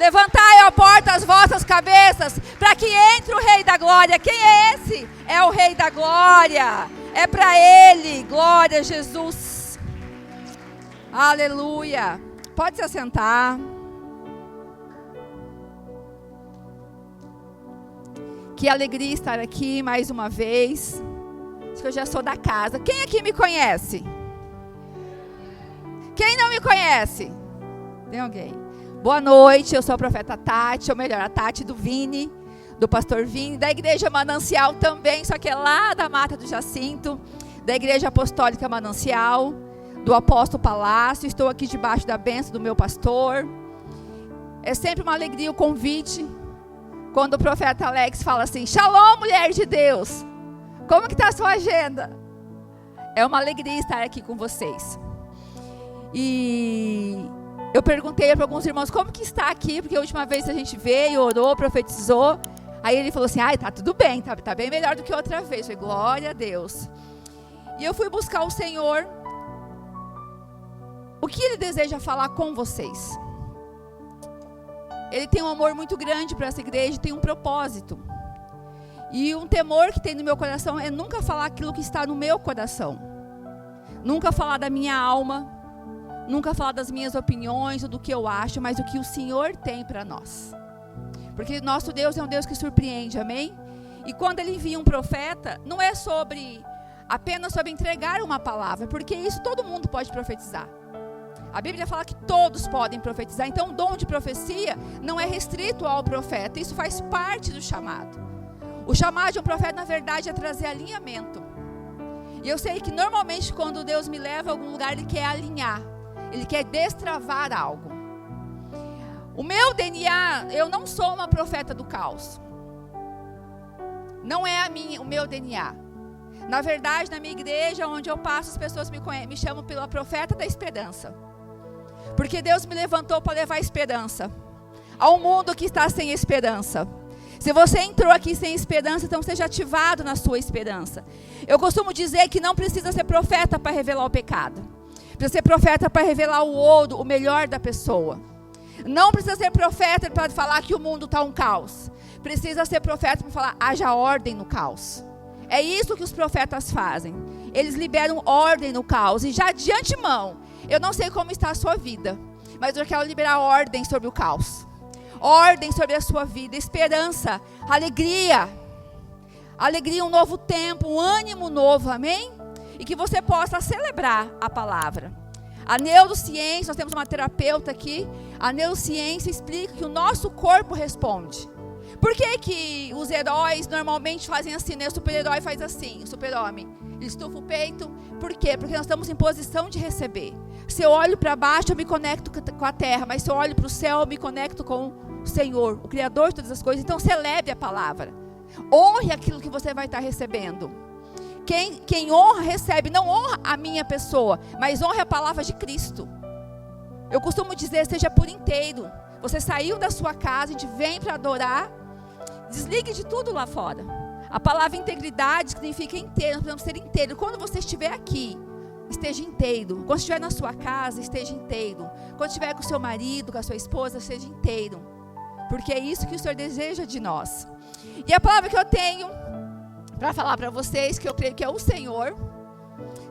Levantai, ó porta, as vossas cabeças, para que entre o Rei da Glória. Quem é esse? É o Rei da Glória. É para Ele. Glória a Jesus. Aleluia. Pode se assentar. Que alegria estar aqui mais uma vez. Acho que eu já sou da casa. Quem aqui me conhece? Quem não me conhece? Tem alguém? Boa noite, eu sou a profeta Tati, ou melhor, a Tati do Vini, do pastor Vini, da igreja Manancial também, só que é lá da Mata do Jacinto, da igreja apostólica Manancial, do apóstolo Palácio. Estou aqui debaixo da bênção do meu pastor. É sempre uma alegria o convite, quando o profeta Alex fala assim: Shalom, mulher de Deus, como que está a sua agenda? É uma alegria estar aqui com vocês. E eu perguntei para alguns irmãos como que está aqui, porque a última vez a gente veio, orou, profetizou. Aí ele falou assim: tá tudo bem, tá bem melhor do que outra vez. Eu falei: glória a Deus. E eu fui buscar o Senhor. O que Ele deseja falar com vocês? Ele tem um amor muito grande para essa igreja, tem um propósito. E um temor que tem no meu coração é nunca falar aquilo que está no meu coração. Nunca falar da minha alma. Nunca falar das minhas opiniões ou do que eu acho, mas do que o Senhor tem para nós. Porque nosso Deus é um Deus que surpreende, amém? E quando Ele envia um profeta, não é apenas sobre entregar uma palavra, porque isso todo mundo pode profetizar. A Bíblia fala que todos podem profetizar, então o dom de profecia não é restrito ao profeta, isso faz parte do chamado. O chamado de um profeta, na verdade, é trazer alinhamento. E eu sei que normalmente quando Deus me leva a algum lugar, Ele quer alinhar. Ele quer destravar algo. O meu DNA, eu não sou uma profeta do caos. Não é o meu DNA. Na verdade, na minha igreja, onde eu passo, as pessoas me chamam pela profeta da esperança. Porque Deus me levantou para levar esperança ao mundo que está sem esperança. Se você entrou aqui sem esperança, então seja ativado na sua esperança. Eu costumo dizer que não precisa ser profeta para revelar o pecado. Precisa ser profeta para revelar o ouro, o melhor da pessoa. Não precisa ser profeta para falar que o mundo está um caos. Precisa ser profeta para falar: haja ordem no caos. É isso que os profetas fazem. Eles liberam ordem no caos. E já de antemão, eu não sei como está a sua vida, mas eu quero liberar ordem sobre o caos. Ordem sobre a sua vida, esperança, alegria. Alegria, um novo tempo, um ânimo novo, amém? E que você possa celebrar a palavra. A neurociência, nós temos uma terapeuta aqui. A neurociência explica que o nosso corpo responde. Por que os heróis normalmente fazem assim, né? O super-herói faz assim, o super-homem. Ele estufa o peito. Por quê? Porque nós estamos em posição de receber. Se eu olho para baixo, eu me conecto com a terra. Mas se eu olho para o céu, eu me conecto com o Senhor, o Criador de todas as coisas. Então celebre a palavra. Honre aquilo que você vai estar recebendo. Quem honra, recebe. Não honra a minha pessoa, mas honra a palavra de Cristo. Eu costumo dizer: seja por inteiro. Você saiu da sua casa, a gente vem para adorar. Desligue de tudo lá fora. A palavra integridade significa inteiro. Nós precisamos ser inteiro. Quando você estiver aqui, esteja inteiro. Quando estiver na sua casa, esteja inteiro. Quando estiver com o seu marido, com a sua esposa, esteja inteiro. Porque é isso que o Senhor deseja de nós. E a palavra que eu tenho para falar para vocês, que eu creio que é o Senhor.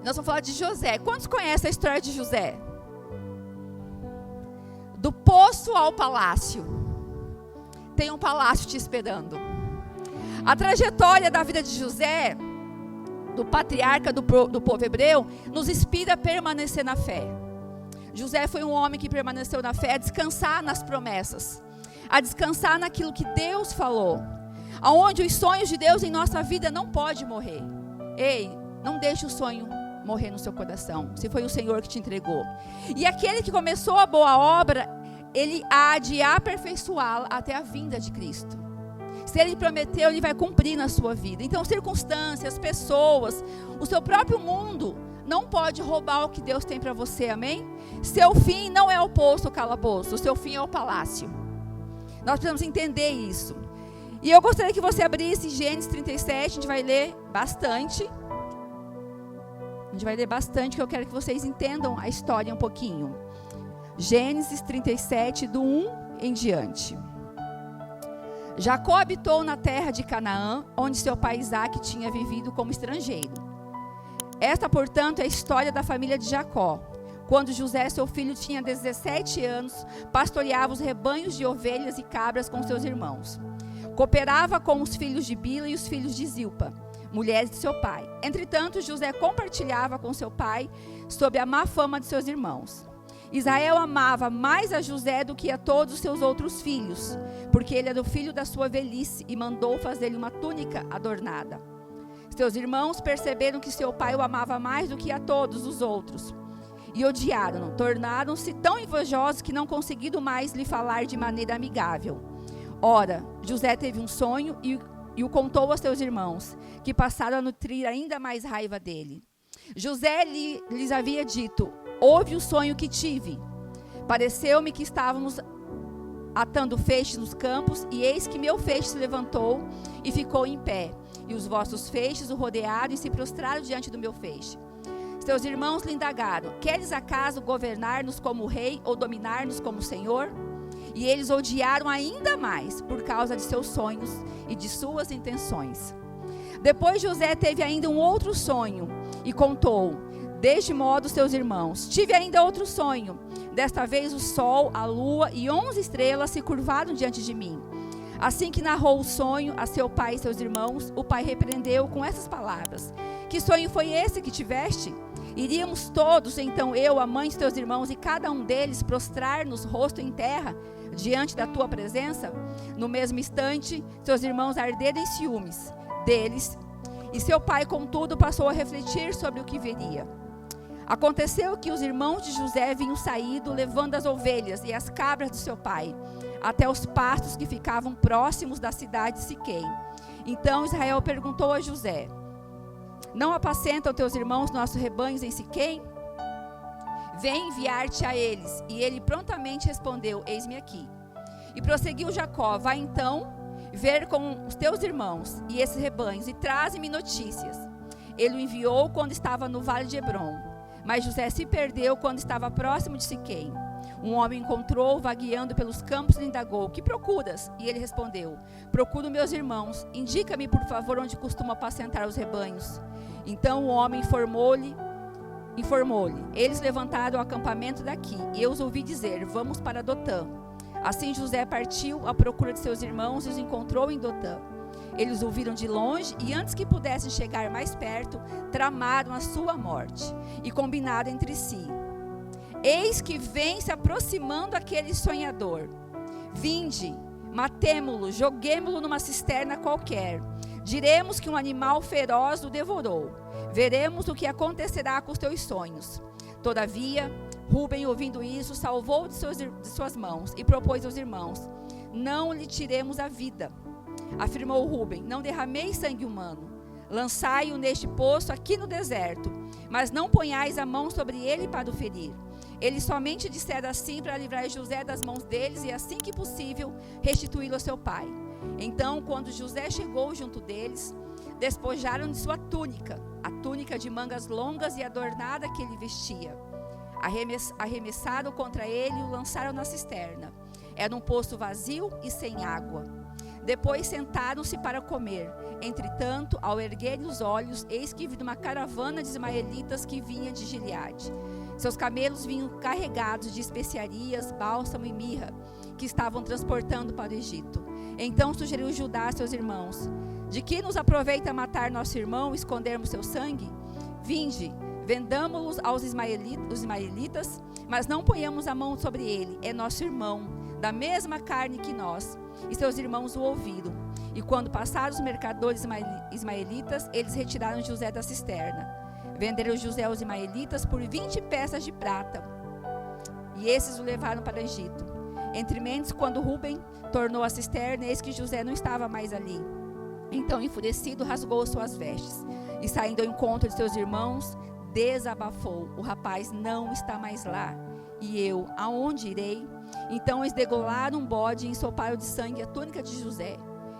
Nós vamos falar de José. Quantos conhecem a história de José? Do poço ao palácio. Tem um palácio te esperando. A trajetória da vida de José, do patriarca do povo hebreu, nos inspira a permanecer na fé. José foi um homem que permaneceu na fé, a descansar nas promessas, a descansar naquilo que Deus falou. Aonde os sonhos de Deus em nossa vida não podem morrer. Ei, não deixe o sonho morrer no seu coração, se foi o Senhor que te entregou. E aquele que começou a boa obra, Ele há de aperfeiçoá-la até a vinda de Cristo. Se Ele prometeu, Ele vai cumprir na sua vida. Então, circunstâncias, pessoas, o seu próprio mundo não pode roubar o que Deus tem para você, amém? Seu fim não é o poço, o calabouço, o seu fim é o palácio. Nós precisamos entender isso. E eu gostaria que você abrisse Gênesis 37, a gente vai ler bastante. Que eu quero que vocês entendam a história um pouquinho. Gênesis 37, do 1 em diante. Jacó habitou na terra de Canaã, onde seu pai Isaque tinha vivido como estrangeiro. Esta, portanto, é a história da família de Jacó. Quando José, seu filho, tinha 17 anos, pastoreava os rebanhos de ovelhas e cabras com seus irmãos. Cooperava com os filhos de Bila e os filhos de Zilpa, mulheres de seu pai. Entretanto, José compartilhava com seu pai sobre a má fama de seus irmãos. Israel amava mais a José do que a todos os seus outros filhos, porque ele era o filho da sua velhice e mandou fazer-lhe uma túnica adornada. Seus irmãos perceberam que seu pai o amava mais do que a todos os outros e odiaram-no, tornaram-se tão invejosos que não conseguiram mais lhe falar de maneira amigável. Ora, José teve um sonho e o contou a seus irmãos, que passaram a nutrir ainda mais raiva dele. José lhes havia dito: ouve o sonho que tive. Pareceu-me que estávamos atando feixes nos campos, e eis que meu feixe se levantou e ficou em pé, e os vossos feixes o rodearam e se prostraram diante do meu feixe. Seus irmãos lhe indagaram: queres acaso governar-nos como rei ou dominar-nos como senhor? E eles odiaram ainda mais por causa de seus sonhos e de suas intenções. Depois José teve ainda um outro sonho e contou deste modo seus irmãos: tive ainda outro sonho. Desta vez o sol, a lua e 11 estrelas se curvaram diante de mim. Assim que narrou o sonho a seu pai e seus irmãos, o pai repreendeu com essas palavras: que sonho foi esse que tiveste? Iríamos todos, então eu, a mãe de teus irmãos e cada um deles, prostrar-nos rosto em terra diante da tua presença? No mesmo instante, seus irmãos arderam em ciúmes deles, e seu pai, contudo, passou a refletir sobre o que veria. Aconteceu que os irmãos de José vinham saído, levando as ovelhas e as cabras de seu pai, até os pastos que ficavam próximos da cidade de Siquém. Então Israel perguntou a José: não apacentam teus irmãos nossos rebanhos em Siquém? Vem enviar-te a eles. E ele prontamente respondeu: eis-me aqui. E prosseguiu Jacó: vai então ver com os teus irmãos e esses rebanhos, e traze-me notícias. Ele o enviou quando estava no vale de Hebrom, mas José se perdeu quando estava próximo de Siquém. Um homem encontrou vagueando pelos campos e lhe indagou: que procuras? E ele respondeu: procuro meus irmãos, indica-me por favor onde costumam apacentar os rebanhos. Então o homem informou-lhe: eles levantaram o acampamento daqui, e eu os ouvi dizer: vamos para Dotã. Assim José partiu à procura de seus irmãos e os encontrou em Dotã. Eles o viram de longe, e antes que pudessem chegar mais perto, tramaram a sua morte e combinaram entre si: eis que vem se aproximando aquele sonhador. Vinde, matemo-lo, joguemo-lo numa cisterna qualquer. Diremos que um animal feroz o devorou. Veremos o que acontecerá com os teus sonhos. Todavia, Rúben, ouvindo isso, salvou de suas mãos e propôs aos irmãos: não lhe tiremos a vida. Afirmou Rúben: não derrameis sangue humano. Lançai-o neste poço aqui no deserto, mas não ponhais a mão sobre ele para o ferir. Eles somente disseram assim para livrar José das mãos deles e, assim que possível, restituí-lo a seu pai. Então, quando José chegou junto deles, despojaram de sua túnica, a túnica de mangas longas e adornada que ele vestia. Arremessaram contra ele e o lançaram na cisterna. Era um poço vazio e sem água. Depois sentaram-se para comer. Entretanto, ao erguerem os olhos, eis que viram uma caravana de ismaelitas que vinha de Gileade. Seus camelos vinham carregados de especiarias, bálsamo e mirra, que estavam transportando para o Egito. Então sugeriu Judá a seus irmãos: de que nos aproveita matar nosso irmão e escondermos seu sangue? Vinde, vendamo-los aos ismaelitas, mas não ponhamos a mão sobre ele. É nosso irmão, da mesma carne que nós. E seus irmãos o ouviram. E quando passaram os mercadores ismaelitas, eles retiraram José da cisterna. Venderam José aos ismaelitas por 20 peças de prata. E esses o levaram para o Egito. Entre mentes, quando Rúben tornou a cisterna, eis que José não estava mais ali. Então, enfurecido, rasgou suas vestes. E saindo ao encontro de seus irmãos, desabafou: o rapaz não está mais lá. E eu, aonde irei? Então eles degolaram um bode e ensoparam de sangue a túnica de José.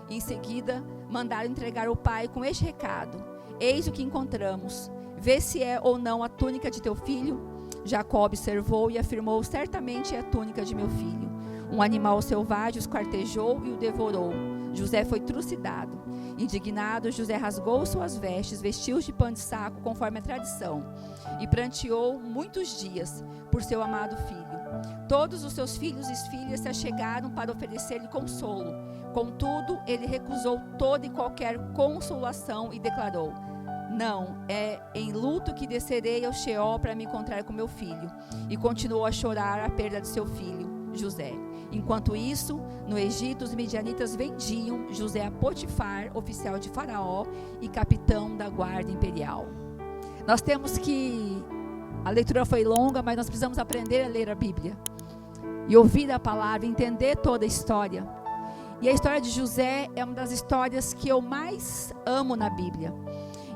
E em seguida, mandaram entregar ao pai com este recado: eis o que encontramos. Vê se é ou não a túnica de teu filho. Jacó observou e afirmou: certamente é a túnica de meu filho. Um animal selvagem os esquartejou e o devorou. José foi trucidado. Indignado, José rasgou suas vestes, vestiu-se de pano de saco, conforme a tradição, e pranteou muitos dias por seu amado filho. Todos os seus filhos e filhas se achegaram para oferecer-lhe consolo. Contudo, ele recusou toda e qualquer consolação e declarou: não, é em luto que descerei ao Sheol para me encontrar com meu filho. E continuou a chorar a perda de seu filho, José. Enquanto isso, no Egito, os midianitas vendiam José a Potifar, oficial de Faraó e capitão da guarda imperial. Nós temos que... A leitura foi longa, mas nós precisamos aprender a ler a Bíblia. E ouvir a palavra, entender toda a história. E a história de José é uma das histórias que eu mais amo na Bíblia.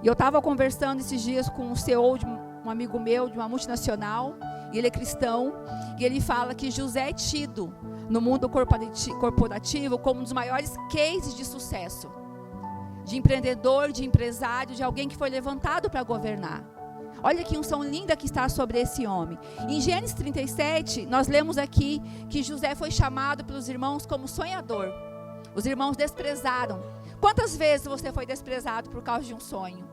E eu estava conversando esses dias com o CEO de um amigo meu, de uma multinacional, e ele é cristão, e ele fala que José é tido no mundo corporativo como um dos maiores cases de sucesso, de empreendedor, de empresário, de alguém que foi levantado para governar. Olha que unção linda que está sobre esse homem. Em Gênesis 37, nós lemos aqui que José foi chamado pelos irmãos como sonhador. Os irmãos desprezaram. Quantas vezes você foi desprezado por causa de um sonho?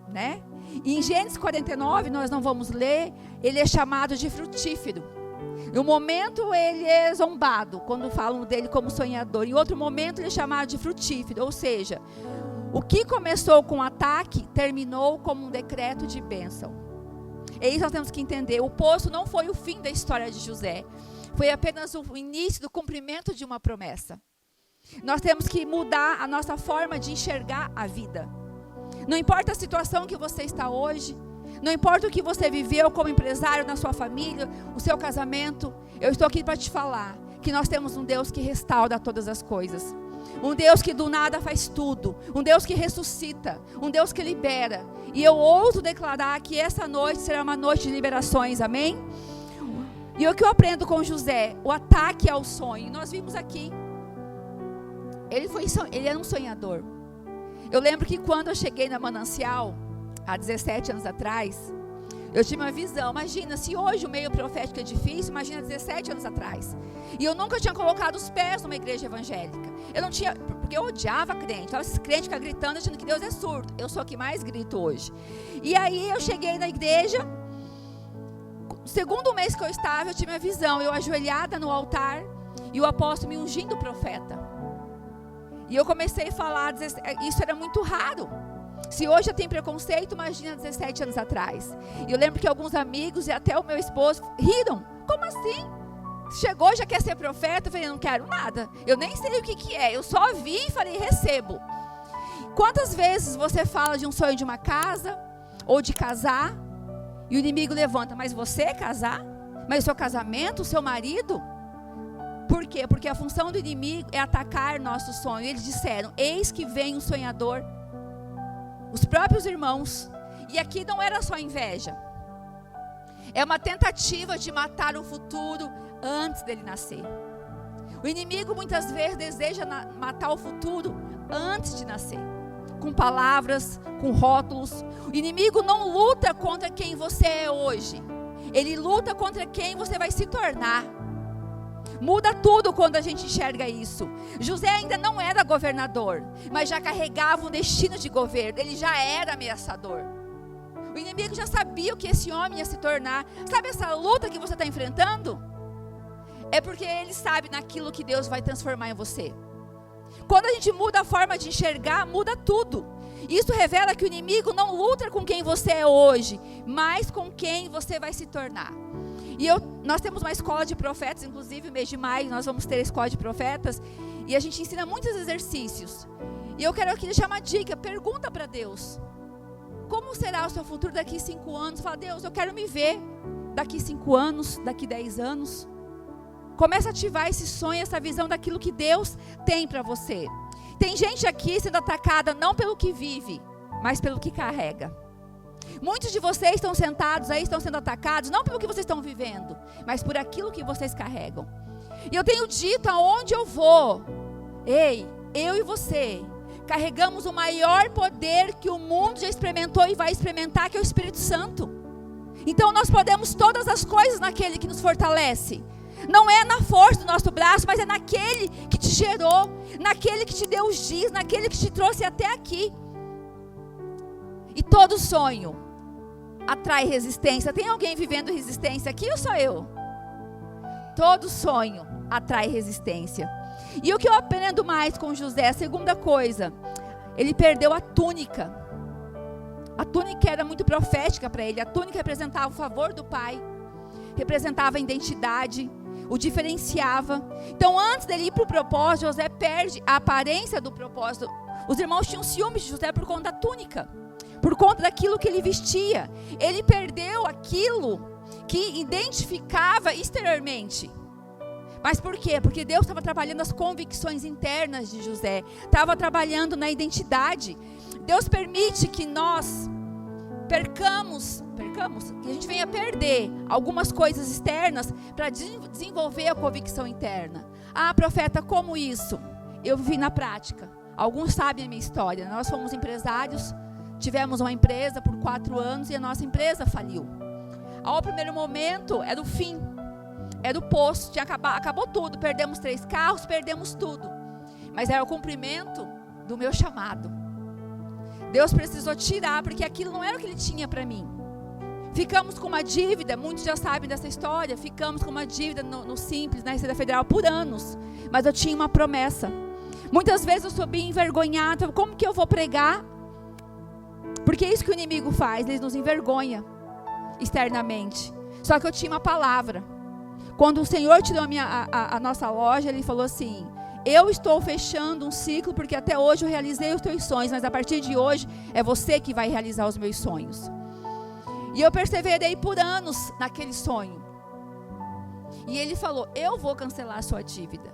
Né? E em Gênesis 49, nós não vamos ler, ele é chamado de frutífero. Em um momento ele é zombado, quando falam dele como sonhador. Em outro momento ele é chamado de frutífero, ou seja, o que começou com ataque, terminou como um decreto de bênção. É isso que nós temos que entender. O poço não foi o fim da história de José. Foi apenas o início do cumprimento de uma promessa. Nós temos que mudar a nossa forma de enxergar a vida. Não importa a situação que você está hoje, não importa o que você viveu como empresário na sua família, o seu casamento, eu estou aqui para te falar que nós temos um Deus que restaura todas as coisas. Um Deus que do nada faz tudo, um Deus que ressuscita, um Deus que libera. E eu ouso declarar que essa noite será uma noite de liberações, amém? E o que eu aprendo com José, o ataque ao sonho, nós vimos aqui, ele era um sonhador. Eu lembro que quando eu cheguei na Manancial, há 17 anos atrás, eu tive uma visão. Imagina, se hoje o meio profético é difícil, imagina 17 anos atrás. E eu nunca tinha colocado os pés numa igreja evangélica. Eu não tinha, porque eu odiava crente. Então, esses crentes ficam gritando, achando que Deus é surdo. Eu sou a que mais grito hoje. E aí eu cheguei na igreja, no segundo mês que eu estava, eu tive uma visão. Eu ajoelhada no altar e o apóstolo me ungindo profeta. E eu comecei a falar, isso era muito raro. Se hoje já tem preconceito, imagina 17 anos atrás. E eu lembro que alguns amigos e até o meu esposo riram. Como assim? Chegou, já quer ser profeta? Eu falei, não quero nada. Eu nem sei o que é. Eu só vi e falei, recebo. Quantas vezes você fala de um sonho de uma casa ou de casar e o inimigo levanta, mas você casar? Mas o seu casamento, o seu marido? Por quê? Porque a função do inimigo é atacar nosso sonho. Eles disseram, eis que vem um sonhador. Os próprios irmãos. E aqui não era só inveja. É uma tentativa de matar o futuro antes dele nascer. O inimigo muitas vezes deseja matar o futuro antes de nascer. Com palavras, com rótulos. O inimigo não luta contra quem você é hoje. Ele luta contra quem você vai se tornar. Muda tudo quando a gente enxerga isso. José ainda não era governador, mas já carregava um destino de governo. Ele já era ameaçador. O inimigo já sabia o que esse homem ia se tornar. Sabe essa luta que você está enfrentando? É porque ele sabe naquilo que Deus vai transformar em você. Quando a gente muda a forma de enxergar, muda tudo. Isso revela que o inimigo não luta com quem você é hoje, mas com quem você vai se tornar. E nós temos uma escola de profetas, inclusive no mês de maio nós vamos ter a escola de profetas, e a gente ensina muitos exercícios. E eu quero aqui deixar uma dica, pergunta para Deus, como será o seu futuro daqui 5 anos? Fala, Deus, eu quero me ver daqui 5 anos, daqui 10 anos. Começa a ativar esse sonho, essa visão daquilo que Deus tem para você. Tem gente aqui sendo atacada não pelo que vive, mas pelo que carrega. Muitos de vocês estão sentados aí, estão sendo atacados, não pelo que vocês estão vivendo, mas por aquilo que vocês carregam. E eu tenho dito, aonde eu vou, ei, eu e você, carregamos o maior poder que o mundo já experimentou e vai experimentar, que é o Espírito Santo. Então nós podemos todas as coisas naquele que nos fortalece. Não é na força do nosso braço, mas é naquele que te gerou, naquele que te deu os dias, naquele que te trouxe até aqui. E todo sonho atrai resistência. Tem alguém vivendo resistência aqui ou só eu? Todo sonho atrai resistência. E o que eu aprendo mais com José, a segunda coisa, ele perdeu a túnica. A túnica era muito profética para ele. A túnica representava o favor do pai, representava a identidade, o diferenciava. Então, antes dele ir para o propósito, José perde a aparência do propósito. Os irmãos tinham ciúmes de José por conta da túnica, por conta daquilo que ele vestia. Ele perdeu aquilo que identificava exteriormente. Mas por quê? Porque Deus estava trabalhando as convicções internas de José, estava trabalhando na identidade. Deus permite que nós percamos, que a gente venha perder algumas coisas externas para desenvolver a convicção interna. Ah, profeta, como isso? Eu vivi na prática. Alguns sabem a minha história. Nós fomos empresários, tivemos uma empresa por 4 anos e a nossa empresa faliu. Ao primeiro momento era o fim, era o poço, acabou tudo, perdemos 3 carros, perdemos tudo. Mas era o cumprimento do meu chamado. Deus precisou tirar, porque aquilo não era o que Ele tinha para mim. Ficamos com uma dívida, muitos já sabem dessa história, ficamos com uma dívida no Simples, na Receita Federal, por anos. Mas eu tinha uma promessa. Muitas vezes eu subi envergonhada, como que eu vou pregar? Porque é isso que o inimigo faz, ele nos envergonha externamente. Só que eu tinha uma palavra. Quando o Senhor tirou a nossa loja, Ele falou assim: eu estou fechando um ciclo, porque até hoje eu realizei os teus sonhos, mas a partir de hoje é você que vai realizar os meus sonhos. E eu perseverei por anos naquele sonho. E Ele falou: eu vou cancelar a sua dívida.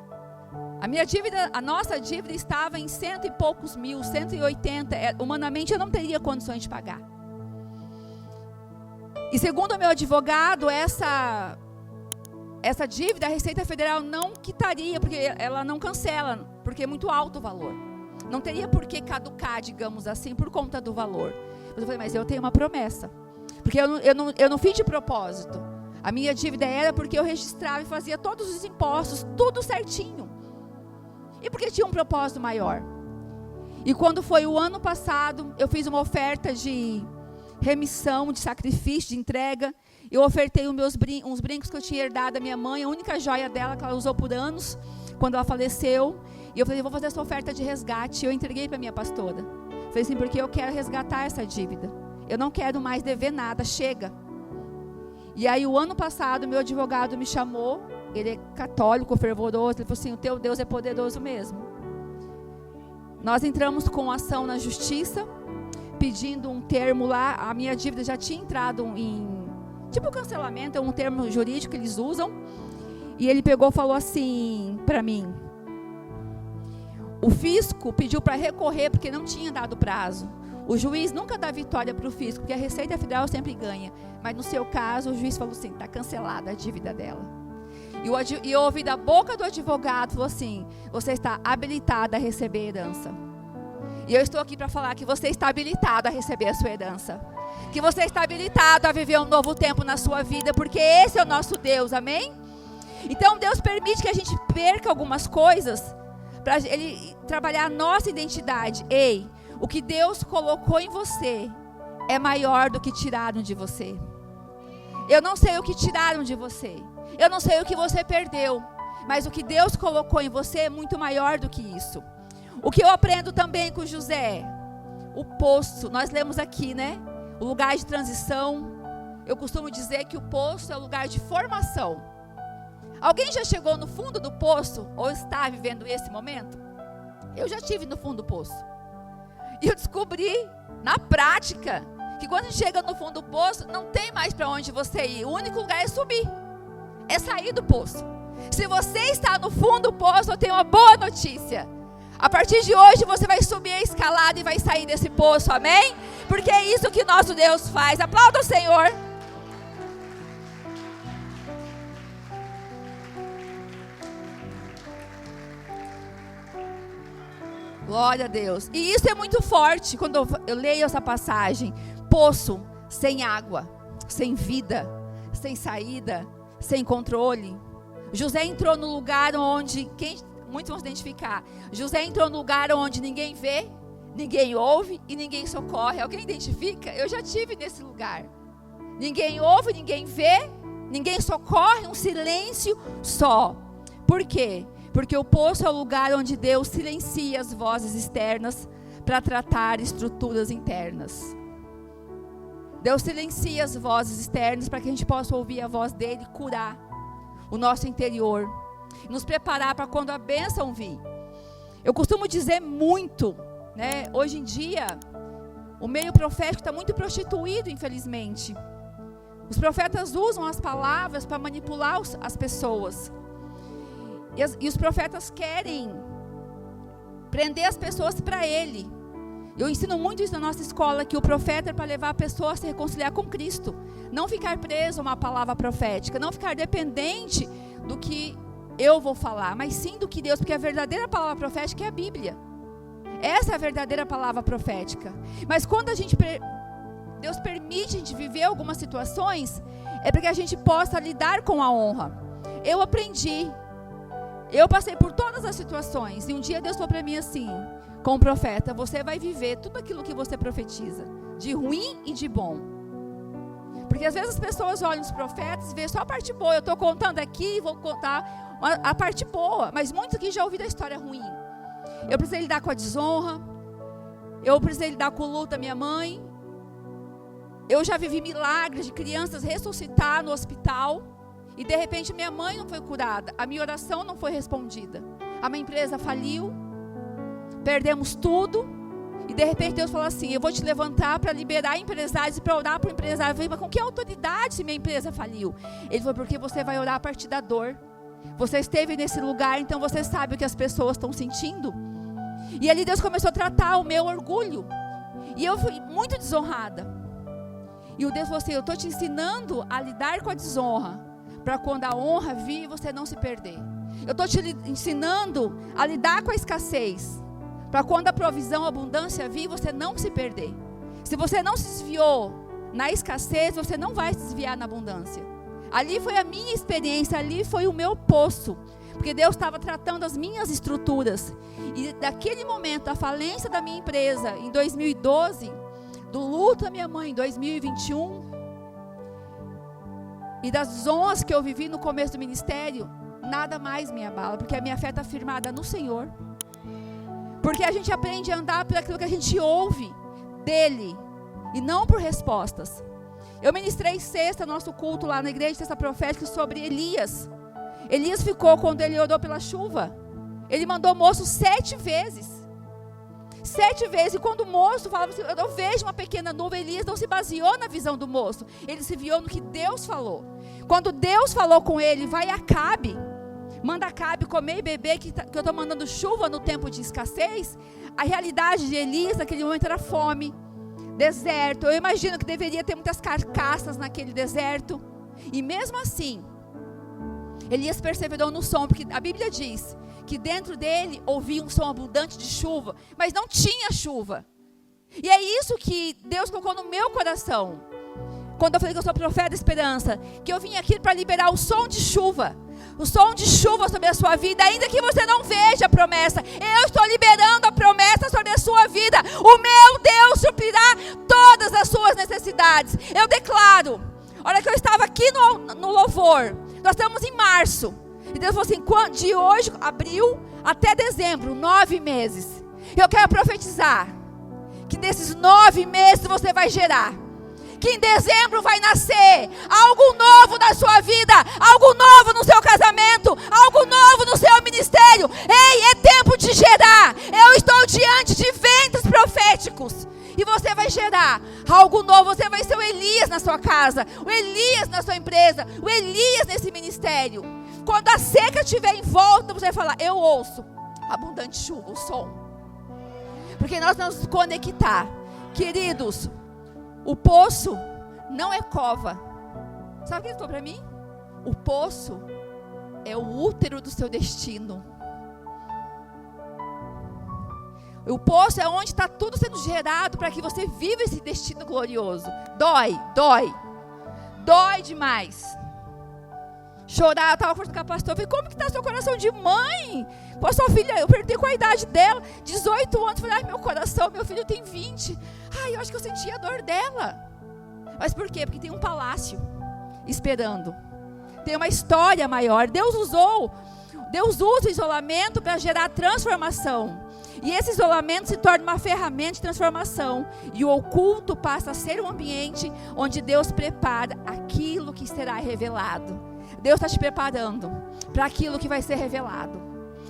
A nossa dívida estava em 100 e poucos mil, 180. Humanamente eu não teria condições de pagar. E segundo o meu advogado, essa dívida a Receita Federal não quitaria, porque ela não cancela, porque é muito alto o valor. Não teria por que caducar, digamos assim, por conta do valor. Mas eu falei: mas eu tenho uma promessa. Porque eu não fiz de propósito. A minha dívida era porque eu registrava e fazia todos os impostos, tudo certinho. E porque tinha um propósito maior. E quando foi o ano passado, eu fiz uma oferta de remissão, de sacrifício, de entrega. Eu ofertei uns brincos que eu tinha herdado da minha mãe, a única joia dela que ela usou por anos, quando ela faleceu. E eu falei: vou fazer essa oferta de resgate. Eu entreguei para minha pastora. Falei assim: porque eu quero resgatar essa dívida. Eu não quero mais dever nada, chega. E aí o ano passado, meu advogado me chamou. Ele é católico, fervoroso. Ele falou assim: o teu Deus é poderoso mesmo. Nós entramos com ação na justiça, pedindo um termo lá. A minha dívida já tinha entrado em tipo cancelamento, é um termo jurídico que eles usam. E ele pegou e falou assim para mim: o fisco pediu para recorrer porque não tinha dado prazo. O juiz nunca dá vitória para o fisco, porque a Receita Federal sempre ganha. Mas no seu caso, o juiz falou assim: está cancelada a dívida dela. E eu ouvi da boca do advogado, falou assim: você está habilitada a receber herança. E eu estou aqui para falar que você está habilitado a receber a sua herança. Que você está habilitado a viver um novo tempo na sua vida, porque esse é o nosso Deus, amém? Então Deus permite que a gente perca algumas coisas, para Ele trabalhar a nossa identidade. Ei, o que Deus colocou em você é maior do que tiraram de você. Eu não sei o que tiraram de você. Eu não sei o que você perdeu. Mas o que Deus colocou em você é muito maior do que isso. O que eu aprendo também com José, o poço, nós lemos aqui, né? O lugar de transição. Eu costumo dizer que o poço é o lugar de formação. Alguém já chegou no fundo do poço ou está vivendo esse momento? Eu já estive no fundo do poço. E eu descobri, na prática, que quando chega no fundo do poço, não tem mais para onde você ir. O único lugar é subir, é sair do poço. Se você está no fundo do poço, eu tenho uma boa notícia. A partir de hoje, você vai subir a escalada e vai sair desse poço, amém? Porque é isso que nosso Deus faz. Aplauda o Senhor. Glória a Deus. E isso é muito forte quando eu leio essa passagem. Poço sem água, sem vida, sem saída, sem controle. José entrou no lugar onde, muitos vão se identificar, José entrou no lugar onde ninguém vê, ninguém ouve e ninguém socorre. Alguém identifica? Eu já tive nesse lugar. Ninguém ouve, ninguém vê, ninguém socorre, um silêncio só. Por quê? Porque o poço é o lugar onde Deus silencia as vozes externas para tratar estruturas internas. Deus silencia as vozes externas para que a gente possa ouvir a voz dele e curar o nosso interior, nos preparar para quando a bênção vir. Eu costumo dizer muito, né? Hoje em dia, o meio profético está muito prostituído, infelizmente. Os profetas usam as palavras para manipular as pessoas. E os profetas querem prender as pessoas para ele. Eu ensino muito isso na nossa escola, que o profeta é para levar a pessoa a se reconciliar com Cristo. Não ficar preso a uma palavra profética, não ficar dependente do que eu vou falar, mas sim do que Deus, porque a verdadeira palavra profética é a Bíblia. Essa é a verdadeira palavra profética. Mas quando Deus permite a gente viver algumas situações, é para que a gente possa lidar com a honra. Eu aprendi. Eu passei por todas as situações. E um dia Deus falou para mim assim, como profeta: você vai viver tudo aquilo que você profetiza, de ruim e de bom. Porque às vezes as pessoas olham os profetas e veem só a parte boa. Eu estou contando aqui e vou contar a parte boa. Mas muitos aqui já ouviram a história ruim. Eu precisei lidar com a desonra. Eu precisei lidar com o luto da minha mãe. Eu já vivi milagres de crianças ressuscitar no hospital. E de repente minha mãe não foi curada. A minha oração não foi respondida. A minha empresa faliu. Perdemos tudo. E de repente Deus falou assim: eu vou te levantar para liberar empresários e para orar para o empresário. Eu falei: mas com que autoridade se minha empresa faliu? Ele falou: porque você vai orar a partir da dor. Você esteve nesse lugar, então você sabe o que as pessoas estão sentindo. E ali Deus começou a tratar o meu orgulho. E eu fui muito desonrada. E o Deus falou assim: eu estou te ensinando a lidar com a desonra, para quando a honra vir, você não se perder. Eu estou te ensinando a lidar com a escassez, para quando a provisão, a abundância vir, você não se perder. Se você não se desviou na escassez, você não vai se desviar na abundância. Ali foi a minha experiência, ali foi o meu poço. Porque Deus estava tratando as minhas estruturas. E daquele momento, a falência da minha empresa em 2012, do luto da minha mãe em 2021, e das desonras que eu vivi no começo do ministério, nada mais me abala, porque a minha fé está firmada no Senhor. Porque a gente aprende a andar por aquilo que a gente ouve dele, e não por respostas. Eu ministrei sexta, nosso culto lá na igreja, sexta profética, sobre Elias. Elias ficou, quando ele orou pela chuva, ele mandou o moço 7 vezes. 7 vezes, e quando o moço falava assim: eu vejo uma pequena nuvem, Elias não se baseou na visão do moço, ele se viu no que Deus falou. Quando Deus falou com ele: vai Acabe, manda Acabe comer e beber, que eu estou mandando chuva no tempo de escassez. A realidade de Elias naquele momento era fome, deserto. Eu imagino que deveria ter muitas carcaças naquele deserto. E mesmo assim, Elias perseverou no som, porque a Bíblia diz que dentro dele ouvia um som abundante de chuva, mas não tinha chuva. E é isso que Deus colocou no meu coração, quando eu falei que eu sou profeta da esperança, que eu vim aqui para liberar o som de chuva. O som de chuva sobre a sua vida, ainda que você não veja a promessa. Eu estou liberando a promessa sobre a sua vida. O meu Deus suprirá todas as suas necessidades. Eu declaro, a hora que eu estava aqui no louvor, nós estamos em março, e Deus falou assim: de hoje, abril, até dezembro, 9 meses. Eu quero profetizar que nesses 9 meses você vai gerar, que em dezembro vai nascer algo novo na sua vida, algo novo no seu casamento, algo novo no seu ministério. Ei, é tempo de gerar. Eu estou diante de ventos proféticos, e você vai gerar algo novo. Você vai ser o Elias na sua casa, o Elias na sua empresa, o Elias nesse ministério. Quando a seca estiver em volta, você vai falar: eu ouço abundante chuva, o som. Porque nós vamos nos conectar. Queridos, o poço não é cova. Sabe o que ele falou para mim? O poço é o útero do seu destino. O poço é onde está tudo sendo gerado para que você viva esse destino glorioso. Dói demais. chorar. Eu estava conversando com a pastora, eu falei, como que está seu coração de mãe? Com a sua filha, eu perdi com a idade dela, 18 anos, eu falei, ai, meu coração, meu filho tem 20. Ai, eu acho que eu senti a dor dela. Mas por quê? Porque tem um palácio esperando. Tem uma história maior. Deus usa o isolamento para gerar transformação. E esse isolamento se torna uma ferramenta de transformação. E o oculto passa a ser um ambiente onde Deus prepara aquilo que será revelado. Deus está te preparando para aquilo que vai ser revelado.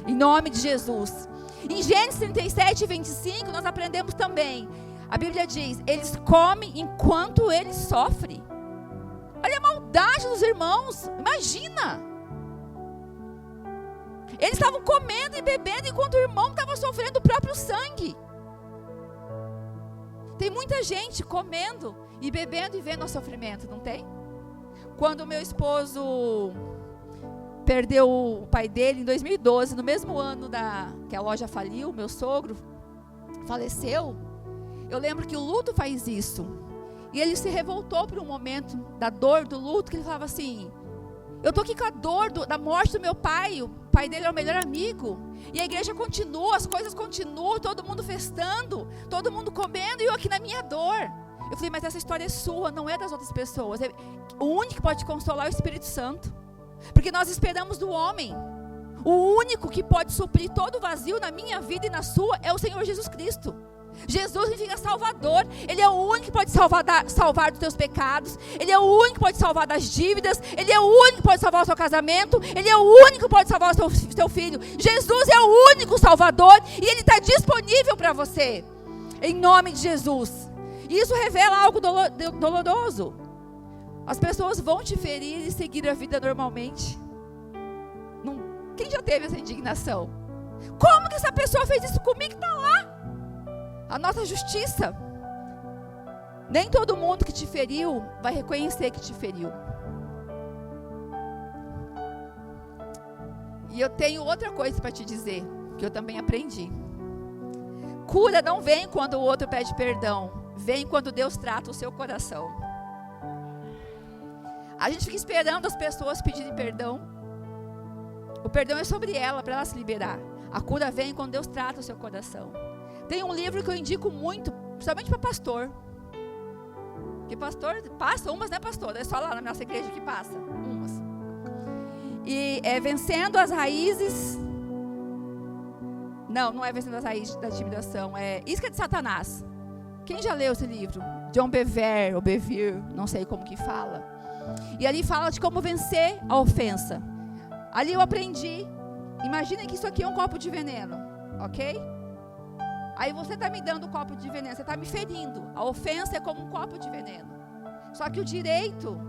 Em nome de Jesus. Em Gênesis 37, 25, nós aprendemos também. A Bíblia diz, eles comem enquanto eles sofrem. Olha a maldade dos irmãos. Imagina. Eles estavam comendo e bebendo enquanto o irmão estava sofrendo o próprio sangue. Tem muita gente comendo e bebendo e vendo o sofrimento, não tem? Quando o meu esposo perdeu o pai dele em 2012, no mesmo ano que a loja faliu, meu sogro faleceu, eu lembro que o luto faz isso. E ele se revoltou por um momento da dor do luto, que ele falava assim, eu estou aqui com a dor da morte do meu pai, o pai dele é o melhor amigo, e a igreja continua, as coisas continuam, todo mundo festando, todo mundo comendo, e eu aqui na minha dor. Eu falei, mas essa história é sua, não é das outras pessoas. O único que pode consolar é o Espírito Santo, porque nós esperamos do homem. O único que pode suprir todo o vazio na minha vida e na sua é o Senhor Jesus Cristo. Jesus significa Salvador. Ele é o único que pode salvar dos teus pecados. Ele é o único que pode salvar das dívidas. Ele é o único que pode salvar o seu casamento. Ele é o único que pode salvar o seu filho. Jesus é o único Salvador e Ele está disponível para você, em nome de Jesus. E isso revela algo doloroso. As pessoas vão te ferir e seguir a vida normalmente. Quem já teve essa indignação? Como que essa pessoa fez isso comigo? Está lá a nossa justiça. Nem todo mundo que te feriu vai reconhecer que te feriu. E eu tenho outra coisa para te dizer, que eu também aprendi. Cura não vem quando o outro pede perdão, vem quando Deus trata o seu coração. A gente fica esperando as pessoas pedirem perdão. O perdão é sobre ela, para ela se liberar. A cura vem quando Deus trata o seu coração. Tem um livro que eu indico muito, principalmente para pastor. Porque pastor passa umas, né, pastor? É só lá na nossa igreja que passa umas. E é Vencendo as Raízes. Não é Vencendo as Raízes da Intimidação. É Isca de Satanás. Quem já leu esse livro? John Bevere, ou Bevere, não sei como que fala. E ali fala de como vencer a ofensa. Ali eu aprendi. Imagina que isso aqui é um copo de veneno, ok? Aí você está me dando um copo de veneno, você está me ferindo. A ofensa é como um copo de veneno. Só que o direito,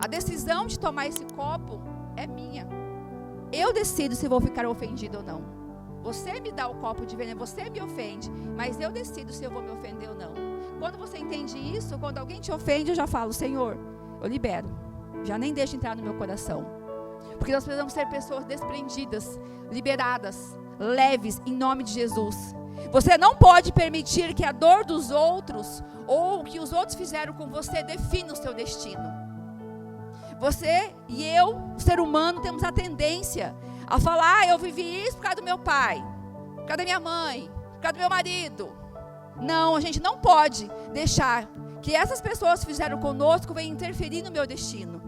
a decisão de tomar esse copo é minha. Eu decido se vou ficar ofendido ou não. Você me dá o copo de veneno, você me ofende, mas eu decido se eu vou me ofender ou não. Quando você entende isso, quando alguém te ofende, eu já falo, Senhor, eu libero. Já nem deixo entrar no meu coração. Porque nós precisamos ser pessoas desprendidas, liberadas, leves, em nome de Jesus. Você não pode permitir que a dor dos outros ou o que os outros fizeram com você defina o seu destino. Você e eu, o ser humano, temos a tendência a falar, eu vivi isso por causa do meu pai, por causa da minha mãe, por causa do meu marido. Não, a gente não pode deixar que essas pessoas que fizeram conosco venham interferir no meu destino.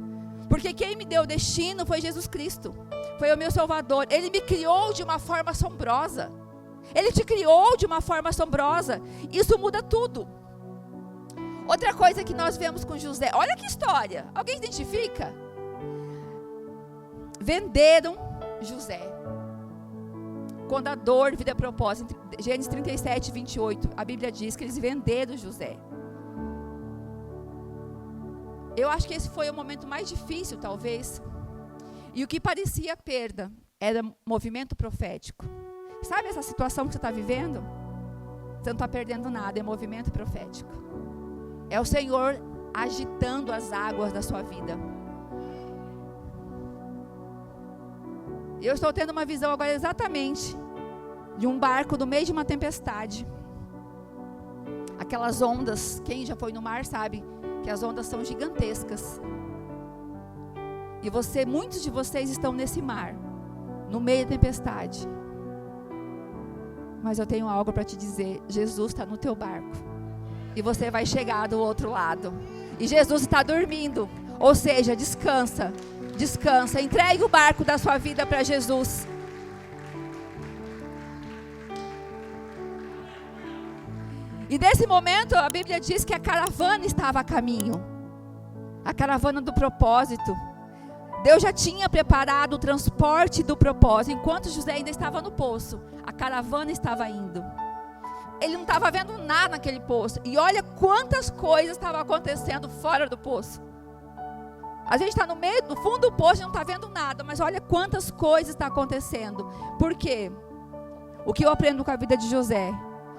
Porque quem me deu o destino foi Jesus Cristo, foi o meu Salvador. Ele me criou de uma forma assombrosa. Ele te criou de uma forma assombrosa. Isso muda tudo. Outra coisa que nós vemos com José. Olha que história. Alguém identifica? Venderam José. Quando a dor vira propósito. Gênesis 37, 28. A Bíblia diz que eles venderam José. Eu acho que esse foi o momento mais difícil, talvez. E o que parecia perda era movimento profético. Sabe essa situação que você está vivendo? Você não está perdendo nada, é movimento profético. É o Senhor agitando as águas da sua vida. Eu estou tendo uma visão agora exatamente de um barco no meio de uma tempestade. Aquelas ondas, quem já foi no mar sabe que as ondas são gigantescas. E muitos de vocês estão nesse mar, no meio da tempestade. Mas eu tenho algo para te dizer. Jesus está no teu barco. E você vai chegar do outro lado. E Jesus está dormindo. Ou seja, descansa. Descansa. Entregue o barco da sua vida para Jesus. E nesse momento, a Bíblia diz que a caravana estava a caminho. A caravana do propósito. Deus já tinha preparado o transporte do propósito. Enquanto José ainda estava no poço, a caravana estava indo. Ele não estava vendo nada naquele poço. E olha quantas coisas estavam acontecendo fora do poço. A gente está no meio, no fundo do poço e não está vendo nada. Mas olha quantas coisas estão acontecendo. Por quê? O que eu aprendo com a vida de José?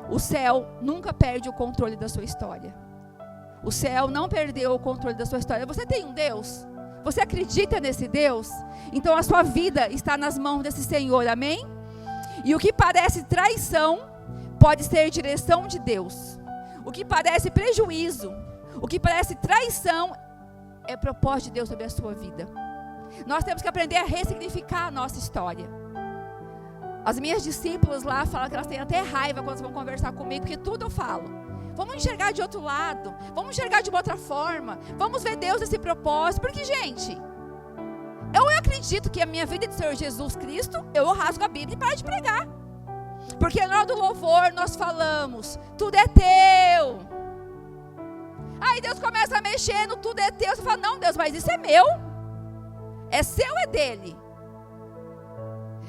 O céu nunca perde o controle da sua história. O céu não perdeu o controle da sua história. Você tem um Deus? Você acredita nesse Deus? Então a sua vida está nas mãos desse Senhor, amém? E o que parece traição pode ser direção de Deus. O que parece prejuízo, o que parece traição é propósito de Deus sobre a sua vida. Nós temos que aprender a ressignificar a nossa história. As minhas discípulas lá falam que elas têm até raiva quando vão conversar comigo, porque tudo eu falo. Vamos enxergar de outro lado, vamos enxergar de uma outra forma, vamos ver Deus nesse propósito, porque gente, eu acredito que a minha vida é de Senhor Jesus Cristo, eu rasgo a Bíblia e paro de pregar. Porque na hora do louvor nós falamos, tudo é teu. Aí Deus começa a mexer no tudo é teu, você fala, não Deus, mas isso é meu. É seu, é dele.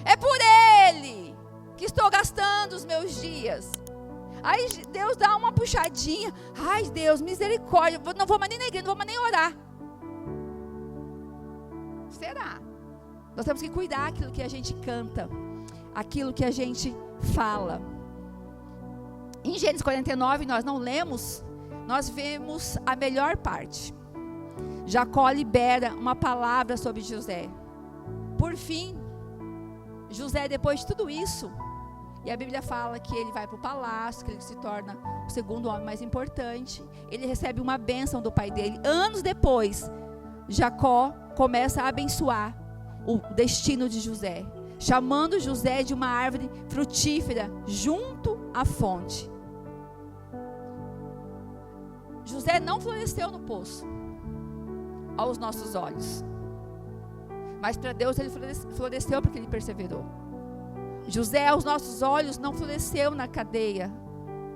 É por ele que estou gastando os meus dias. Aí Deus dá uma puxadinha. Ai Deus, misericórdia, não vou mais nem na igreja, não vou mais nem orar. Será? Nós temos que cuidar aquilo que a gente canta, aquilo que a gente fala. Em Gênesis 49 nós não lemos, nós vemos a melhor parte. Jacó libera uma palavra sobre José. Por fim, José, depois de tudo isso, e a Bíblia fala que ele vai para o palácio, que ele se torna o segundo homem mais importante. Ele recebe uma bênção do pai dele. Anos depois, Jacó começa a abençoar o destino de José, chamando José de uma árvore frutífera junto à fonte. José não floresceu no poço, aos nossos olhos. Mas para Deus ele floresceu porque ele perseverou. José, aos nossos olhos, não floresceu na cadeia,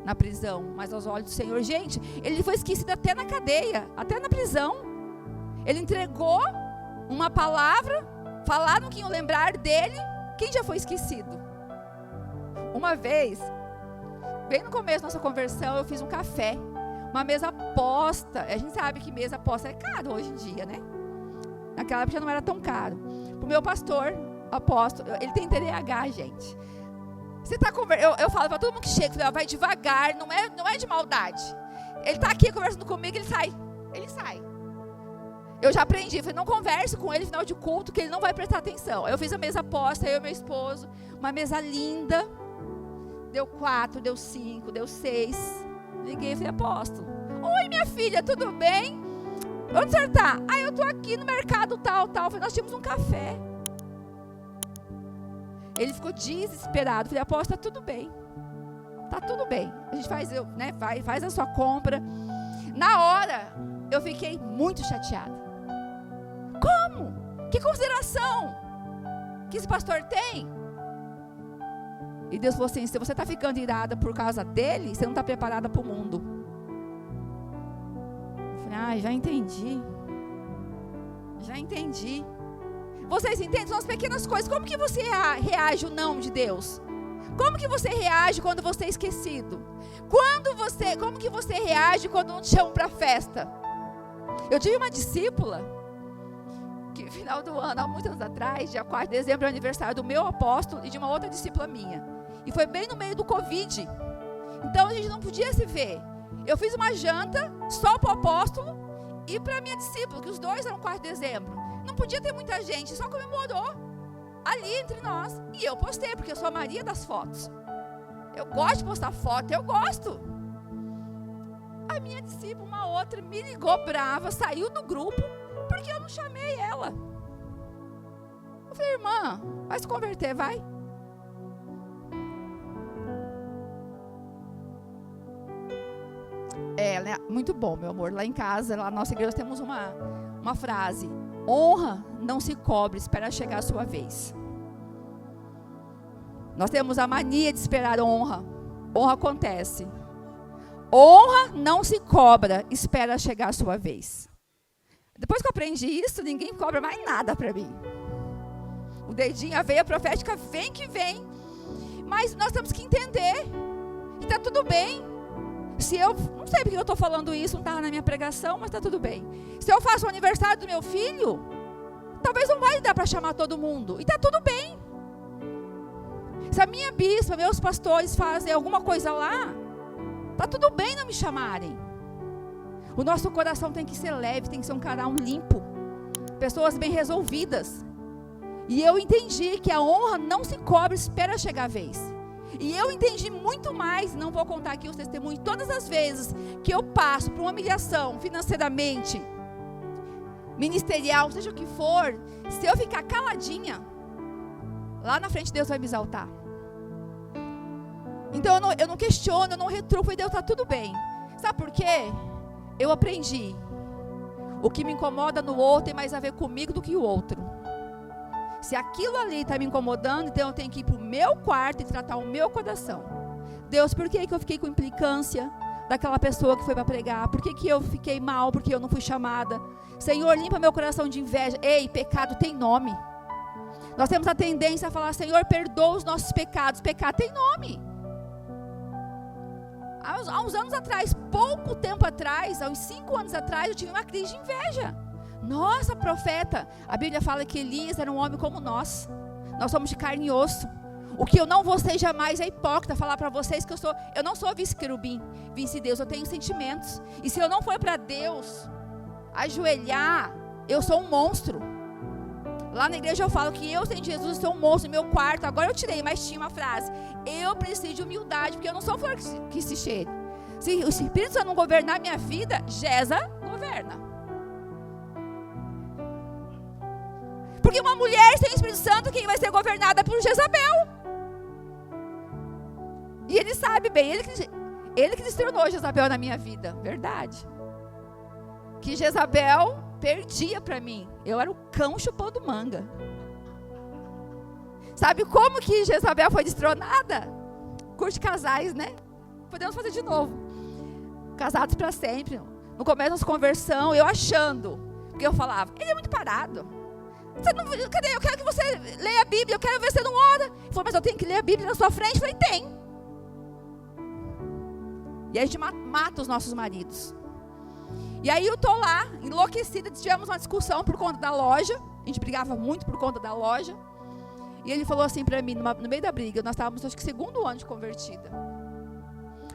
na prisão, mas aos olhos do Senhor. Gente, ele foi esquecido até na cadeia, até na prisão. Ele entregou uma palavra, falaram que iam lembrar dele. Quem já foi esquecido? Uma vez, bem no começo da nossa conversão, eu fiz um café, uma mesa posta. A gente sabe que mesa posta é caro hoje em dia, né? Naquela época já não era tão caro. Para o meu pastor, apóstolo, ele tem TDAH, gente. Você tá eu falo para todo mundo que chega, vai devagar, não é de maldade. Ele está aqui conversando comigo, ele sai. Eu já aprendi, falei, não converse com ele no final de culto, que ele não vai prestar atenção. Eu fiz a mesa posta, eu e meu esposo, uma mesa linda. Deu 4, deu 5, deu 6. Liguei e falei, apóstolo, oi minha filha, tudo bem? Onde você está? Eu estou aqui no mercado tal. Falei, nós tínhamos um café. Ele ficou desesperado. Falei, apóstolo, está tudo bem. Está tudo bem. A gente faz a sua compra. Na hora, eu fiquei muito chateada. Como? Que consideração que esse pastor tem? E Deus falou assim, se você está ficando irada por causa dele, você não está preparada para o mundo. Já entendi. Vocês entendem? São as pequenas coisas. Como que você reage ao não de Deus? Como que você reage quando você é esquecido? Como que você reage quando não te chamam para a festa? Eu tive uma discípula que no final do ano, há muitos anos atrás, dia 4 de dezembro, é o aniversário do meu apóstolo e de uma outra discípula minha. E foi bem no meio do Covid. Então a gente não podia se ver. Eu fiz uma janta só para o apóstolo e para a minha discípula, que os dois eram 4 de dezembro. Não podia ter muita gente, só comemorou ali entre nós. E eu postei, porque eu sou a Maria das fotos. Eu gosto de postar foto, eu gosto. A minha discípula, uma outra, me ligou brava, saiu do grupo, porque eu não chamei ela. Eu falei, irmã, vai se converter, vai. Né? Muito bom, meu amor. Lá em casa, lá na nossa igreja, temos uma frase: honra não se cobre, espera chegar a sua vez. Nós temos a mania de esperar honra. Honra acontece. Honra não se cobra, espera chegar a sua vez. Depois que eu aprendi isso, ninguém cobra mais nada para mim. O dedinho, a veia profética vem que vem. Mas nós temos que entender. E está tudo bem. Se eu, não sei porque eu estou falando isso, não estava na minha pregação, mas está tudo bem. Se eu faço o aniversário do meu filho, talvez não vai dar para chamar todo mundo. E está tudo bem. Se a minha bispa, meus pastores fazem alguma coisa lá, está tudo bem não me chamarem. O nosso coração tem que ser leve, tem que ser um canal limpo. Pessoas bem resolvidas. E eu entendi que a honra não se cobra, espera chegar a vez. E eu entendi muito mais, não vou contar aqui os testemunhos, todas as vezes que eu passo por uma humilhação financeiramente, ministerial, seja o que for, se eu ficar caladinha, lá na frente Deus vai me exaltar. Então eu não questiono, eu não retruco, e Deus está tudo bem. Sabe por quê? Eu aprendi. O que me incomoda no outro tem mais a ver comigo do que o outro. Se aquilo ali está me incomodando, então eu tenho que ir para o meu quarto e tratar o meu coração. Deus, por que eu fiquei com implicância daquela pessoa que foi para pregar? Por que eu fiquei mal porque eu não fui chamada? Senhor, limpa meu coração de inveja. Ei, pecado tem nome. Nós temos a tendência a falar, Senhor, perdoa os nossos pecados. Pecado tem nome. Há uns anos atrás, pouco tempo atrás, há uns 5 anos atrás, eu tive uma crise de inveja. Nossa, profeta, a Bíblia fala que Elias era um homem como nós. Nós somos de carne e osso. O que eu não vou ser jamais é hipócrita, falar para vocês que eu não sou vice-querubim, vice-deus, eu tenho sentimentos. E se eu não for para Deus ajoelhar, eu sou um monstro. Lá na igreja eu falo que eu, sem Jesus, sou um monstro no meu quarto. Agora eu tirei, mas tinha uma frase: eu preciso de humildade, porque eu não sou flor que se cheire. Se o Espírito Santo não governar a minha vida, Jeza governa. Porque uma mulher sem o Espírito Santo, quem vai ser governada por Jezabel? E ele sabe bem, ele que destronou Jezabel na minha vida, verdade. Que Jezabel perdia para mim. Eu era o cão chupando manga. Sabe como que Jezabel foi destronada? Curte casais, né? Podemos fazer de novo. Casados para sempre. No começo da nossa conversão, eu achando. Porque eu falava, ele é muito parado. Cadê? Eu quero que você leia a Bíblia. Eu quero ver se você não ora. Ele falou, mas eu tenho que ler a Bíblia na sua frente. Eu falei, tem. E aí a gente mata os nossos maridos. E aí eu tô lá, enlouquecida. Tivemos uma discussão por conta da loja. A gente brigava muito por conta da loja. E ele falou assim pra mim, no meio da briga, nós estávamos, acho que 2º ano de convertida,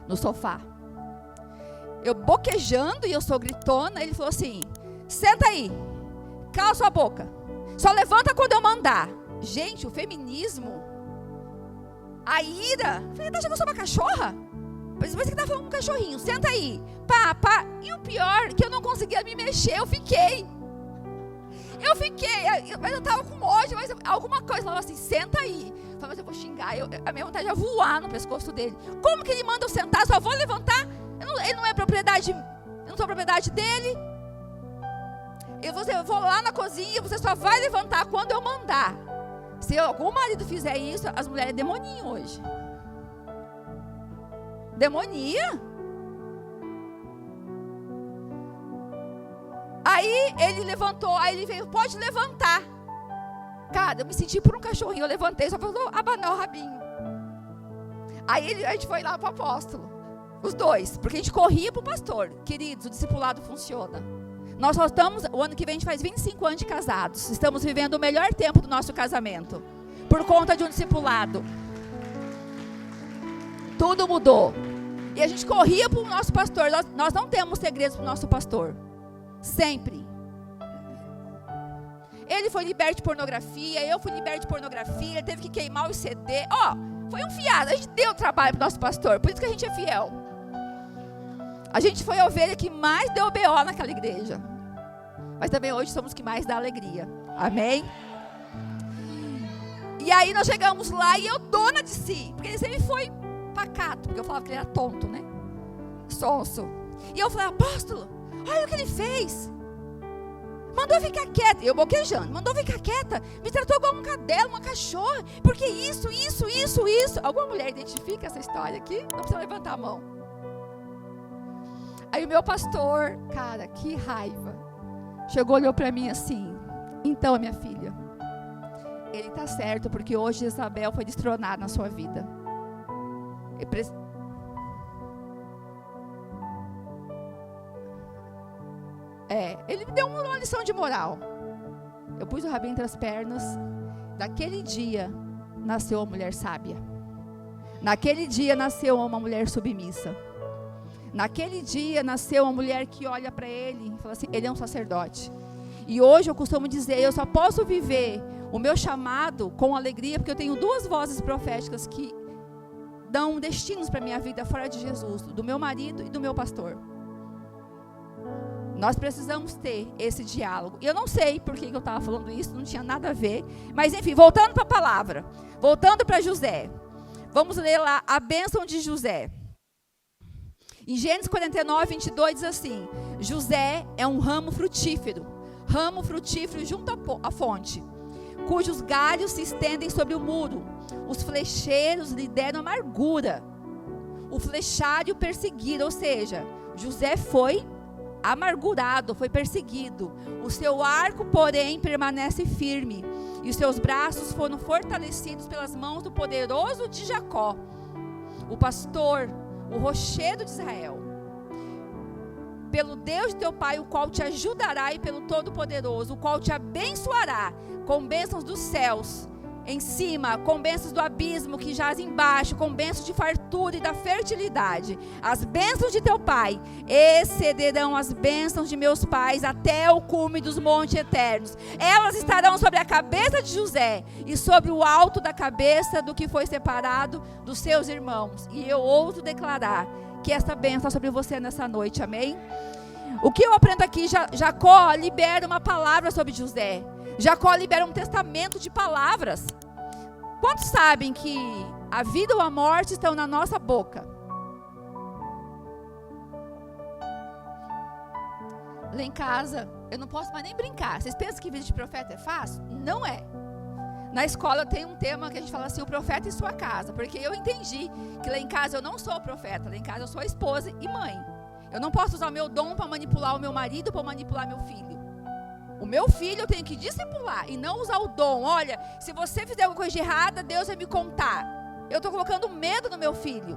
no sofá. Eu boquejando e eu sou gritona. Ele falou assim, senta aí, cala sua boca, só levanta quando eu mandar. Gente, o feminismo, a ira. Eu falei, tá achando que eu sou uma cachorra? Mas você que tá falando com um cachorrinho, senta aí, pá, pá. E o pior, que eu não conseguia me mexer, eu fiquei, mas eu tava com ódio, mas alguma coisa falava assim, senta aí. Eu falei, mas eu vou xingar, a minha vontade é voar no pescoço dele. Como que ele manda eu sentar, só vou levantar? Ele não é propriedade, eu não sou propriedade dele. Eu vou lá na cozinha, você só vai levantar quando eu mandar. Se algum marido fizer isso, as mulheres é demoninho hoje. Demonia. Aí ele levantou, aí ele veio, pode levantar. Cara, eu me senti por um cachorrinho, eu levantei, só faltou abanar o rabinho. Aí a gente foi lá para o apóstolo, os dois, porque a gente corria para o pastor. Queridos, o discipulado funciona. Nós só estamos, o ano que vem a gente faz 25 anos de casados. Estamos vivendo o melhor tempo do nosso casamento, por conta de um discipulado. Tudo mudou. E a gente corria para o nosso pastor. Nós não temos segredos para o nosso pastor. Sempre. Ele foi liberto de pornografia, eu fui liberto de pornografia, ele teve que queimar o CD. Foi um fiado. A gente deu trabalho para o nosso pastor, por isso que a gente é fiel. A gente foi a ovelha que mais deu BO naquela igreja. Mas também hoje somos os que mais dá alegria. Amém? E aí nós chegamos lá e eu dona de si, porque ele sempre foi pacato, porque eu falava que ele era tonto, né? Sonso. E eu falei, apóstolo, olha o que ele fez. Mandou ficar quieta, eu boquejando, mandou ficar quieta, me tratou igual um cadelo, uma cachorra, porque isso. Alguma mulher identifica essa história aqui? Não precisa levantar a mão. Aí o meu pastor, cara, que raiva, chegou, olhou para mim assim, então minha filha, ele está certo, porque hoje Isabel foi destronada na sua vida. Ele me deu uma lição de moral. Eu pus o rabinho entre as pernas. Daquele dia nasceu uma mulher sábia. Naquele dia nasceu uma mulher submissa. Naquele dia nasceu uma mulher que olha para ele e fala assim, ele é um sacerdote. E hoje eu costumo dizer, eu só posso viver o meu chamado com alegria, porque eu tenho 2 vozes proféticas que dão destinos para a minha vida fora de Jesus, do meu marido e do meu pastor. Nós precisamos ter esse diálogo. E eu não sei por que eu estava falando isso, não tinha nada a ver. Mas enfim, voltando para a palavra. Voltando para José. Vamos ler lá a bênção de José. Em Gênesis 49, 22 diz assim, José é um ramo frutífero junto à fonte, cujos galhos se estendem sobre o muro. Os flecheiros lhe deram amargura. O flechário perseguiram, ou seja, José foi amargurado, foi perseguido. O seu arco, porém, permanece firme, e os seus braços foram fortalecidos pelas mãos do poderoso de Jacó, o pastor, o rochedo de Israel. Pelo Deus de teu pai, o qual te ajudará, e pelo Todo-Poderoso, o qual te abençoará com bênçãos dos céus em cima, com bênçãos do abismo que jaz embaixo, com bênçãos de fartura e da fertilidade. As bênçãos de teu pai excederão as bênçãos de meus pais até o cume dos montes eternos. Elas estarão sobre a cabeça de José e sobre o alto da cabeça do que foi separado dos seus irmãos. E eu ouso declarar que esta bênção está sobre você nessa noite, amém? O que eu aprendo aqui, Jacó libera uma palavra sobre José. Jacó libera um testamento de palavras. Quantos sabem que a vida ou a morte estão na nossa boca? Lá em casa, eu não posso mais nem brincar. Vocês pensam que vida de profeta é fácil? Não é. Na escola tem um tema que a gente fala assim, o profeta em sua casa. Porque eu entendi que lá em casa eu não sou profeta. Lá em casa eu sou esposa e mãe. Eu não posso usar o meu dom para manipular o meu marido, para manipular meu filho. O meu filho eu tenho que discipular e não usar o dom. Olha, se você fizer alguma coisa de errada, Deus vai me contar. Eu estou colocando medo no meu filho.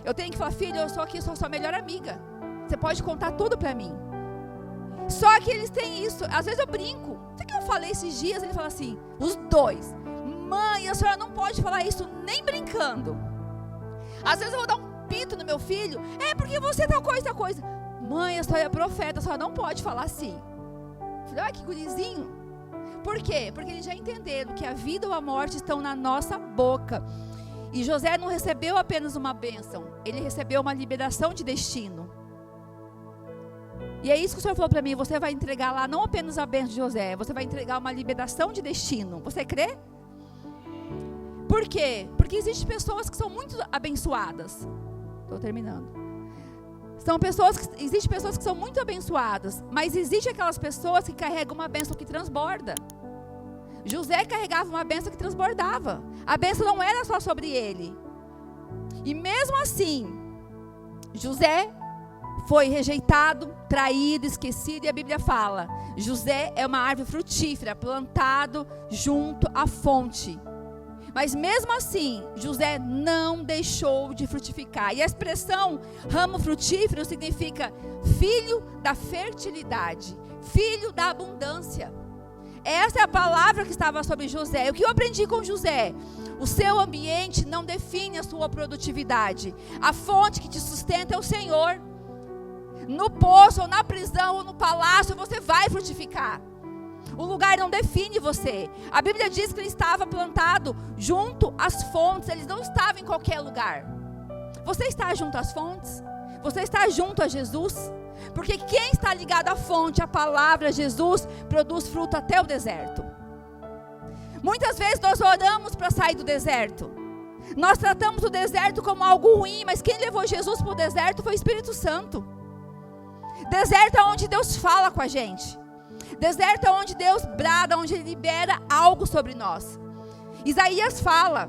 Eu tenho que falar, filho, eu sou aqui, sou sua melhor amiga. Você pode contar tudo para mim. Só que eles têm isso. Às vezes eu brinco. Sabe o que eu falei esses dias? Ele fala assim, os dois. Mãe, a senhora não pode falar isso nem brincando. Às vezes eu vou dar um pito no meu filho. É porque você tal coisa. Mãe, a senhora é profeta, a senhora não pode falar assim. Falei, olha que gurizinho. Por quê? Porque eles já entenderam que a vida ou a morte estão na nossa boca. E José não recebeu apenas uma bênção, ele recebeu uma liberação de destino. E é isso que o Senhor falou para mim, você vai entregar lá não apenas a bênção de José, você vai entregar uma liberação de destino. Você crê? Por quê? Porque existem pessoas que são muito abençoadas. Estou terminando. Existem pessoas que são muito abençoadas, mas existem aquelas pessoas que carregam uma bênção que transborda. José carregava uma bênção que transbordava. A bênção não era só sobre ele. E mesmo assim, José foi rejeitado, traído, esquecido, e a Bíblia fala, José é uma árvore frutífera, plantado junto à fonte. Mas mesmo assim, José não deixou de frutificar. E a expressão ramo frutífero significa filho da fertilidade, filho da abundância. Essa é a palavra que estava sobre José. O que eu aprendi com José? O seu ambiente não define a sua produtividade. A fonte que te sustenta é o Senhor. No poço, ou na prisão, ou no palácio, você vai frutificar. O lugar não define você. A Bíblia diz que ele estava plantado junto às fontes. Ele não estava em qualquer lugar. Você está junto às fontes? Você está junto a Jesus? Porque quem está ligado à fonte, à palavra Jesus, produz fruto até o deserto. Muitas vezes nós oramos para sair do deserto. Nós tratamos o deserto como algo ruim, mas quem levou Jesus para o deserto foi o Espírito Santo. Deserto é onde Deus fala com a gente. Deserto é onde Deus brada, onde Ele libera algo sobre nós. Isaías fala,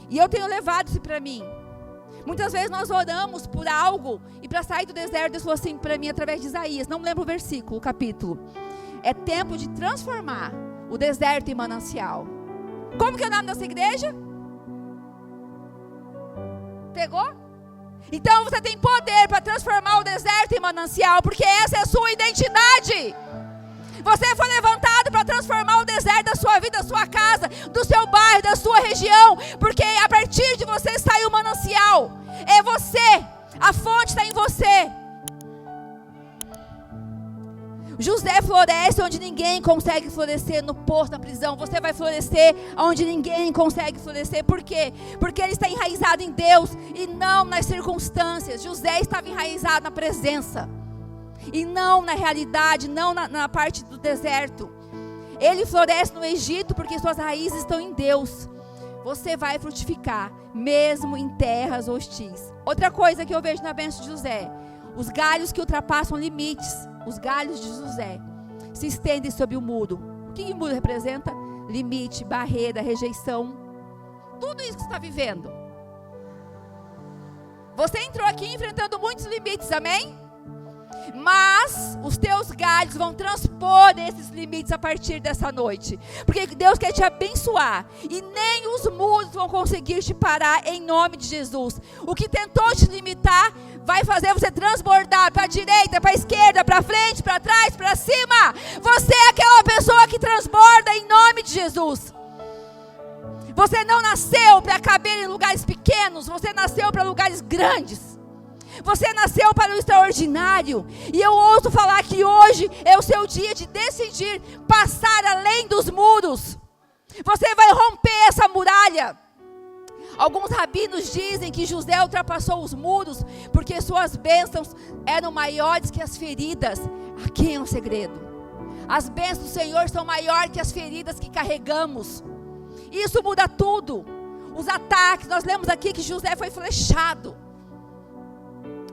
e eu tenho levado isso para mim. Muitas vezes nós oramos por algo, e para sair do deserto, Deus falou assim para mim através de Isaías, não me lembro o versículo, o capítulo. É tempo de transformar o deserto em manancial. Como que é o nome dessa igreja? Pegou? Então você tem poder para transformar o deserto em manancial, porque essa é a sua identidade. Você foi levantado para transformar o deserto da sua vida, da sua casa, do seu bairro, da sua região, porque a partir de você sai o manancial. É você, a fonte está em você. José floresce onde ninguém consegue florescer, no poço, na prisão. Você vai florescer onde ninguém consegue florescer. Por quê? Porque ele está enraizado em Deus e não nas circunstâncias. José estava enraizado na presença e não na realidade, não na parte do deserto. Ele floresce no Egito porque suas raízes estão em Deus. Você vai frutificar mesmo em terras hostis. Outra coisa que eu vejo na bênção de José: os galhos que ultrapassam limites. Os galhos de José se estendem sobre o muro. O que o muro representa? Limite, barreira, rejeição. Tudo isso que você está vivendo. Você entrou aqui enfrentando muitos limites, amém? Mas os teus galhos vão transpor esses limites a partir dessa noite. Porque Deus quer te abençoar. E nem os muros vão conseguir te parar em nome de Jesus. O que tentou te limitar vai fazer você transbordar para a direita, para a esquerda, para frente, para trás, para cima. Você é aquela pessoa que transborda em nome de Jesus. Você não nasceu para caber em lugares pequenos. Você nasceu para lugares grandes. Você nasceu para o extraordinário. E eu ouso falar que hoje é o seu dia de decidir passar além dos muros. Você vai romper essa muralha. Alguns rabinos dizem que José ultrapassou os muros porque suas bênçãos eram maiores que as feridas. Aqui é um segredo. As bênçãos do Senhor são maiores que as feridas que carregamos. Isso muda tudo. Os ataques, nós lemos aqui que José foi flechado,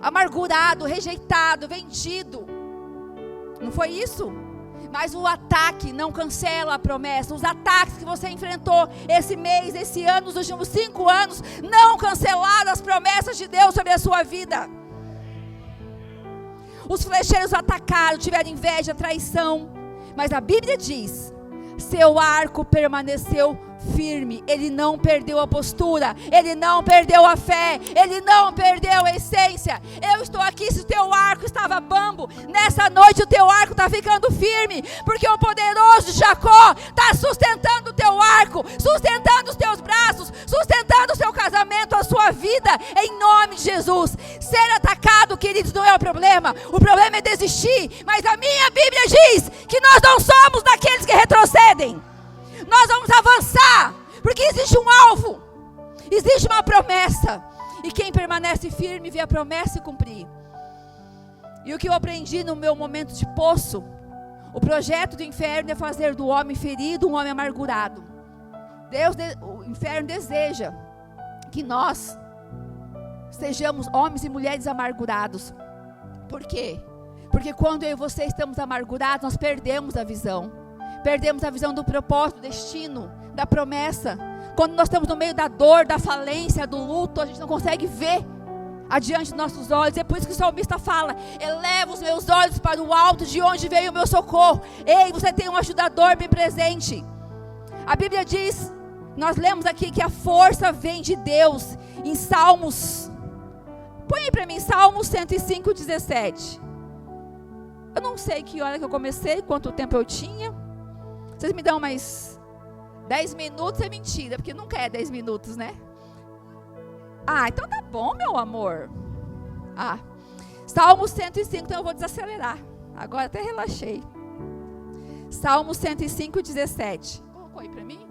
amargurado, rejeitado, vendido. Não foi isso? Mas o ataque não cancela a promessa. Os ataques que você enfrentou esse mês, esse ano, nos últimos 5 anos, não cancelaram as promessas de Deus sobre a sua vida. Os flecheiros atacaram, tiveram inveja, traição. Mas a Bíblia diz: seu arco permaneceu firme, ele não perdeu a postura, ele não perdeu a fé, ele não perdeu a essência. Eu estou aqui, se o teu arco estava bambo, nessa noite o teu arco está ficando firme, porque o poderoso Jacó está sustentando o teu arco, sustentando os teus braços, sustentando o seu casamento, a sua vida, em nome de Jesus. Ser atacado, queridos, não é o problema é desistir. Mas a minha Bíblia diz que nós não somos daqueles que retrocedem. Nós vamos avançar, porque existe um alvo, existe uma promessa, e quem permanece firme vê a promessa e cumprir. E o que eu aprendi no meu momento de poço: o projeto do inferno é fazer do homem ferido um homem amargurado. O inferno deseja que nós sejamos homens e mulheres amargurados. Por quê? Porque quando eu e você estamos amargurados, nós perdemos a visão. Perdemos a visão do propósito, do destino, da promessa. Quando nós estamos no meio da dor, da falência, do luto, a gente não consegue ver adiante dos nossos olhos. É por isso que o salmista fala: eleva os meus olhos para o alto, de onde veio o meu socorro. Ei, você tem um ajudador bem presente. A Bíblia diz, nós lemos aqui, que a força vem de Deus. Em Salmos, põe aí para mim, Salmos 105, 17. Eu não sei que hora que eu comecei, quanto tempo eu tinha. Vocês me dão mais 10 minutos, é mentira, porque nunca é 10 minutos, né? Ah, então tá bom, meu amor. Salmo 105, então eu vou desacelerar. Agora até relaxei. Salmo 105, 17. Colocou aí pra mim?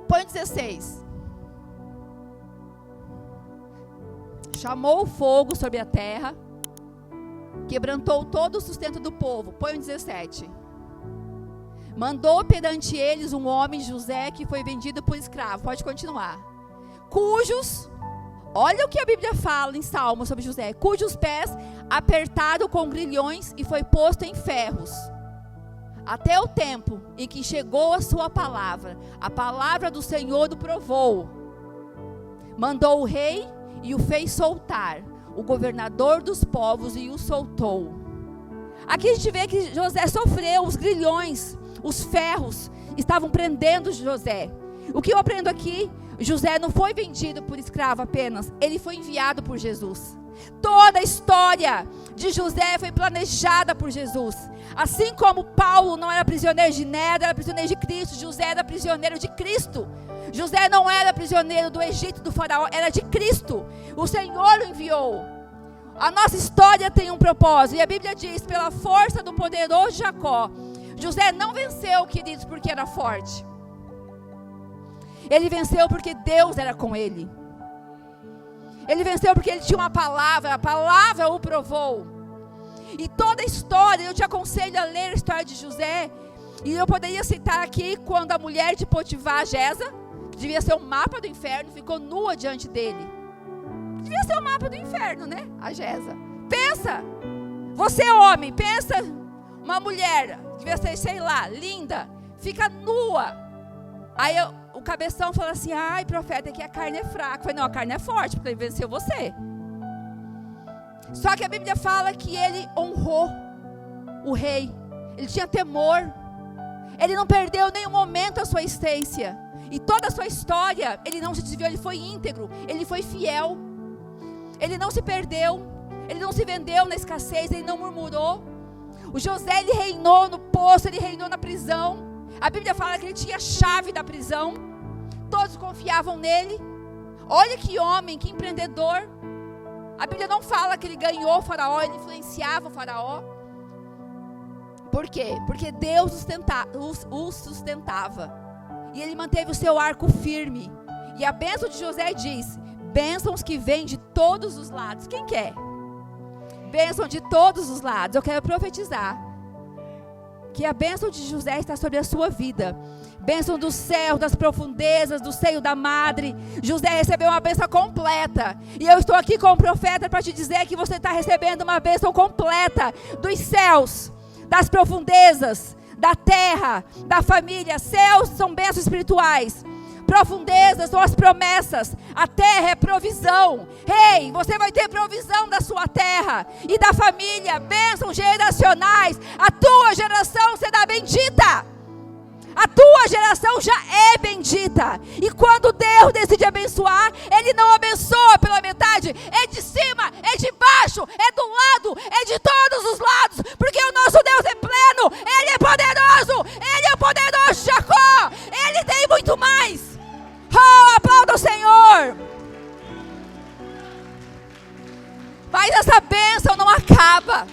Põe 16. Chamou o fogo sobre a terra, quebrantou todo o sustento do povo. Põe o 17. mandou perante eles um homem, José, que foi vendido por escravo. Pode continuar. Cujos, olha o que a Bíblia fala em Salmos sobre José. Cujos pés apertado com grilhões e foi posto em ferros. Até o tempo em que chegou a sua palavra. A palavra do Senhor o provou. Mandou o rei e o fez soltar. O governador dos povos e o soltou. Aqui a gente vê que José sofreu, os grilhões, os ferros estavam prendendo José. O que eu aprendo aqui? José não foi vendido por escravo apenas, ele foi enviado por Jesus. Toda a história de José foi planejada por Jesus. Assim como Paulo não era prisioneiro de Nero, era prisioneiro de Cristo, José era prisioneiro de Cristo. José não era prisioneiro do Egito, do faraó, era de Cristo. O Senhor o enviou. A nossa história tem um propósito. E a Bíblia diz, pela força do poderoso Jacó, José não venceu, queridos, porque era forte. Ele venceu porque Deus era com ele. Ele venceu porque ele tinha uma palavra, a palavra o provou. E toda a história, eu te aconselho a ler a história de José. E eu poderia citar aqui quando a mulher de Potifar, Gesa, que devia ser o mapa do inferno, ficou nua diante dele. Devia ser o mapa do inferno, né? A Gesa. Pensa, você homem, pensa uma mulher, devia ser, sei lá, linda, fica nua. Aí o cabeção fala assim, ai profeta, que a carne é fraca. Eu falei, não, a carne é forte, porque ele venceu você. Só que a Bíblia fala que ele honrou o rei. Ele tinha temor. Ele não perdeu nenhum momento a sua essência. E toda a sua história, ele não se desviou, ele foi íntegro, ele foi fiel. Ele não se perdeu, ele não se vendeu na escassez, ele não murmurou. O José, ele reinou no poço, ele reinou na prisão. A Bíblia fala que ele tinha a chave da prisão. Todos confiavam nele. Olha que homem, que empreendedor. A Bíblia não fala que ele ganhou o faraó, ele influenciava o faraó. Por quê? Porque Deus o sustentava. E ele manteve o seu arco firme. E a bênção de José diz, bênçãos que vêm de todos os lados. Quem quer? Bênção de todos os lados. Eu quero profetizar que a bênção de José está sobre a sua vida. Bênção do céu, das profundezas, do seio da madre. José recebeu uma bênção completa. E eu estou aqui como profeta para te dizer que você está recebendo uma bênção completa dos céus, das profundezas, da terra, da família. Céus são bênçãos espirituais. Profundezas são as promessas. A terra é provisão. Ei, você vai ter provisão da sua terra e da família. Bênçãos geracionais. A tua geração será bendita. A tua geração já é bendita. E quando Deus decide abençoar, Ele não abençoa pela metade. É de cima, é de baixo, é do lado, é de todos os lados. Porque o nosso Deus é pleno. Ele é poderoso. Ele é o poderoso Jacó. Ele tem muito mais. Oh, aplauda o Senhor. Mas essa bênção não acaba.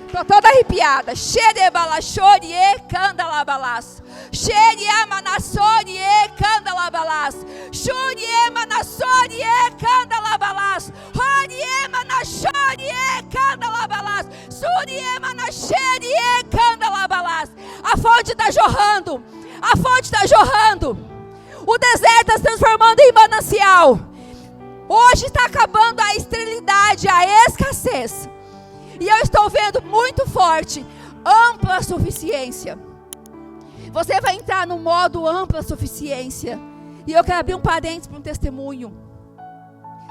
Estou toda arrepiada. Xerebalachore candalabalas. Xeriamanassore candalabalas. Xuriemanassore candalabalas. Horiemanachore candalabalas. Suriemanachere candalabalas. A fonte está jorrando. A fonte está jorrando. O deserto está se transformando em manancial. Hoje está acabando a esterilidade, a escassez. E eu estou vendo muito forte, ampla suficiência. Você vai entrar no modo ampla suficiência. E eu quero abrir um parênteses para um testemunho.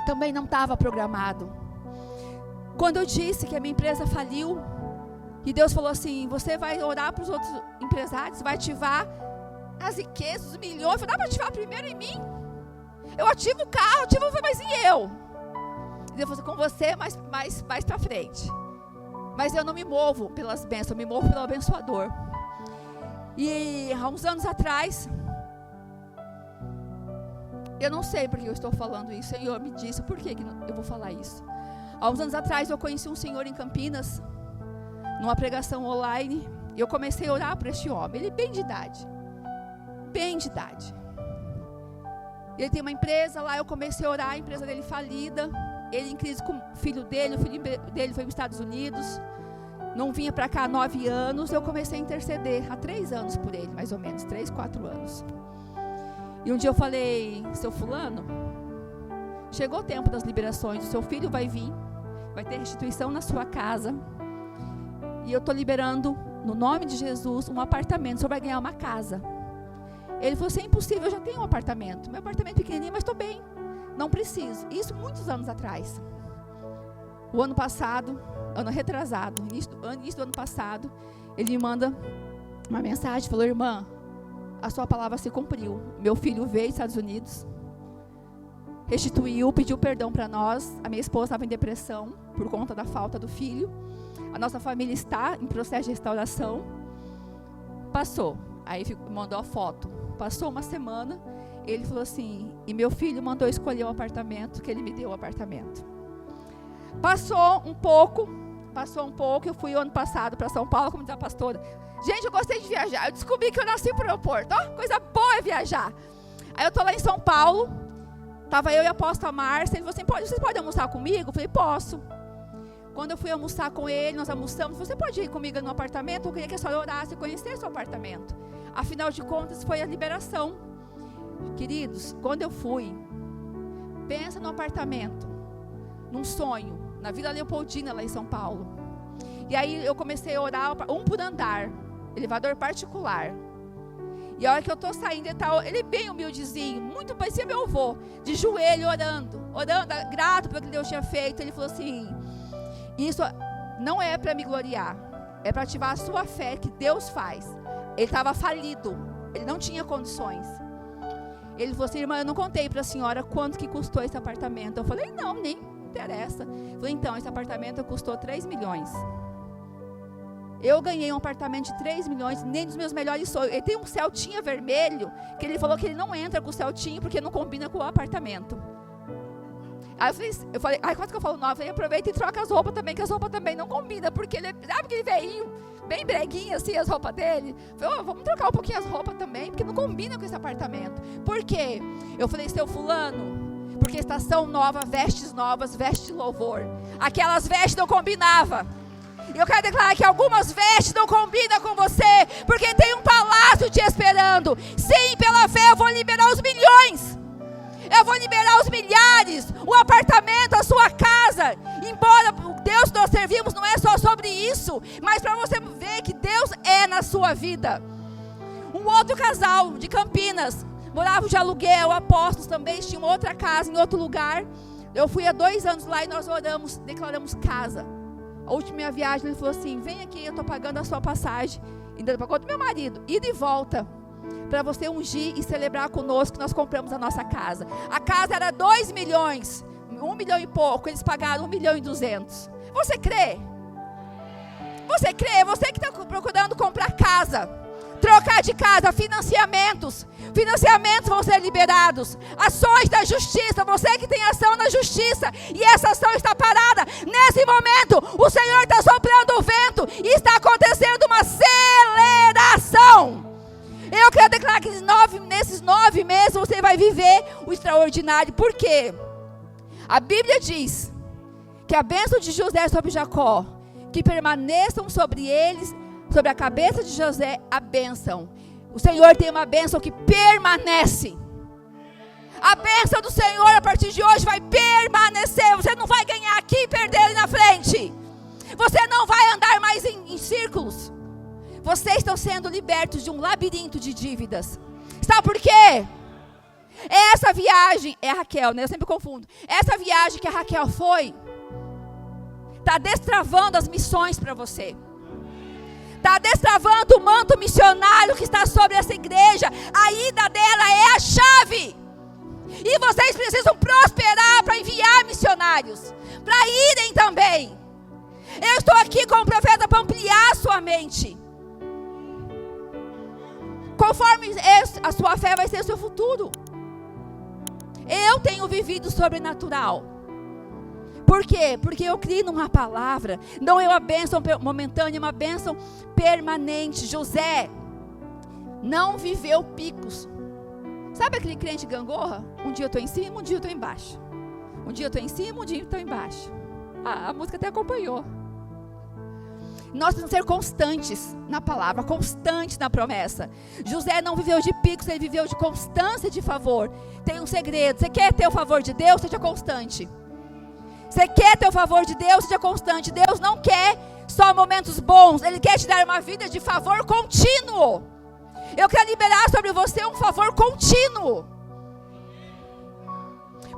Também não estava programado. Quando eu disse que a minha empresa faliu, e Deus falou assim, você vai orar para os outros empresários, vai ativar as riquezas, os milhões. Eu falei, dá para ativar primeiro em mim? Eu ativo o carro, mas e eu? E Deus falou, com você mais para frente. Mas eu não me movo pelas bênçãos, eu me movo pelo abençoador. E há uns anos atrás, eu não sei porque eu estou falando isso, o Senhor me disse, por que eu vou falar isso? Há uns anos atrás eu conheci um senhor em Campinas, numa pregação online, e eu comecei a orar por este homem, ele é bem de idade. Ele tem uma empresa lá, eu comecei a orar, a empresa dele falida, ele em crise com o filho dele foi para os Estados Unidos, não vinha para cá há 9 anos, eu comecei a interceder há 3 anos por ele, mais ou menos, 3, 4 anos. E um dia eu falei, seu fulano, chegou o tempo das liberações, o seu filho vai vir, vai ter restituição na sua casa, e eu estou liberando, no nome de Jesus, um apartamento, o senhor vai ganhar uma casa. Ele falou assim, é impossível, eu já tenho um apartamento, meu apartamento é pequenininho, mas estou bem, não preciso. Isso muitos anos atrás. O ano passado, ano retrasado, início do ano passado, ele me manda uma mensagem, falou, irmã, a sua palavra se cumpriu. Meu filho veio dos Estados Unidos, restituiu, pediu perdão para nós. A minha esposa estava em depressão por conta da falta do filho. A nossa família está em processo de restauração. Passou, aí mandou a foto. Passou uma semana, ele falou assim, e meu filho mandou escolher um apartamento, que ele me deu o apartamento. Passou um pouco, eu fui ano passado para São Paulo, como diz a pastora. Gente, eu gostei de viajar, eu descobri que eu nasci para o aeroporto, coisa boa é viajar. Aí eu estou lá em São Paulo, estava eu e a apóstola Márcia, ele falou assim, vocês podem almoçar comigo? Eu falei, posso. Quando eu fui almoçar com ele, nós almoçamos, você pode ir comigo no apartamento? Eu queria que a senhora orasse e conhecesse o apartamento. Afinal de contas, foi a liberação. Queridos, quando eu fui, pensa no apartamento, num sonho, na Vila Leopoldina, lá em São Paulo. E aí eu comecei a orar, um por andar, elevador particular. E a hora que eu estou saindo, ele bem humildezinho, muito parecia meu avô, de joelho, orando, grato pelo que Deus tinha feito. Ele falou assim, isso não é para me gloriar, é para ativar a sua fé que Deus faz. Ele estava falido, ele não tinha condições. Ele falou assim, irmã, eu não contei para a senhora quanto que custou esse apartamento. Eu falei, não, nem interessa. Ele falou, então, esse apartamento custou 3 milhões. Eu ganhei um apartamento de 3 milhões, nem dos meus melhores sonhos. Ele tem um Celtinha vermelho, que ele falou que ele não entra com o Celtinha, porque não combina com o apartamento. Aí eu falei, quanto que eu falo 9? Eu falei, aproveita e troca as roupas também, que as roupas também não combinam, porque ele, sabe aquele velhinho, bem breguinho assim, as roupas dele? Eu falei, vamos trocar um pouquinho as roupas também, porque não combina com esse apartamento. Por quê? Eu falei, seu fulano, porque estação nova, vestes novas, veste de louvor. Aquelas vestes não combinavam. E eu quero declarar que algumas vestes não combinam com você, porque tem um palácio te esperando. Sim, pela fé eu vou liberar os milhões. Eu vou liberar os milhares, o apartamento, a sua casa. Embora o Deus que nós servimos não é só sobre isso, mas para você ver que Deus é na sua vida. Um outro casal de Campinas, morava de aluguel, apóstolos também, tinham outra casa em outro lugar. Eu fui há 2 anos lá e nós oramos, declaramos casa. A última viagem ele falou assim, vem aqui, eu estou pagando a sua passagem, ainda pagou do meu marido, ida e volta, para você ungir e celebrar conosco que nós compramos a nossa casa. A casa era 2 milhões, 1 milhão e pouco, eles pagaram 1 milhão e 200. Você crê? Você crê? Você que está procurando comprar casa, trocar de casa, financiamentos vão ser liberados, ações da justiça, você que tem ação na justiça, e essa ação está parada, nesse momento, o Senhor está soprando o vento, e está acontecendo uma aceleração. Eu quero declarar que nesses 9 meses, você vai viver o extraordinário. Por quê? A Bíblia diz, que a bênção de José sobre Jacó, que permaneçam sobre eles, sobre a cabeça de José, a bênção. O Senhor tem uma bênção que permanece. A bênção do Senhor a partir de hoje vai permanecer. Você não vai ganhar aqui e perder ali na frente. Você não vai andar mais em círculos. Vocês estão sendo libertos de um labirinto de dívidas. Sabe por quê? Essa viagem, é a Raquel, né? Eu sempre confundo. Essa viagem que a Raquel foi, está destravando as missões para você. Está destravando o manto missionário que está sobre essa igreja. A ida dela é a chave. E vocês precisam prosperar para enviar missionários, para irem também. Eu estou aqui como profeta para ampliar a sua mente. Conforme a sua fé vai ser o seu futuro. Eu tenho vivido o sobrenatural. Por quê? Porque eu criei numa palavra. Não é uma bênção momentânea, é uma bênção permanente. José não viveu picos. Sabe aquele crente gangorra? Um dia eu estou em cima, um dia eu estou embaixo. Um dia eu estou em cima, um dia eu estou embaixo. A música até acompanhou. Nós temos que ser constantes na palavra, constantes na promessa. José não viveu de picos, ele viveu de constância de favor. Tem um segredo: você quer ter o favor de Deus? Seja constante. Você quer ter o favor de Deus? Seja constante. Deus não quer só momentos bons, Ele quer te dar uma vida de favor contínuo. Eu quero liberar sobre você um favor contínuo.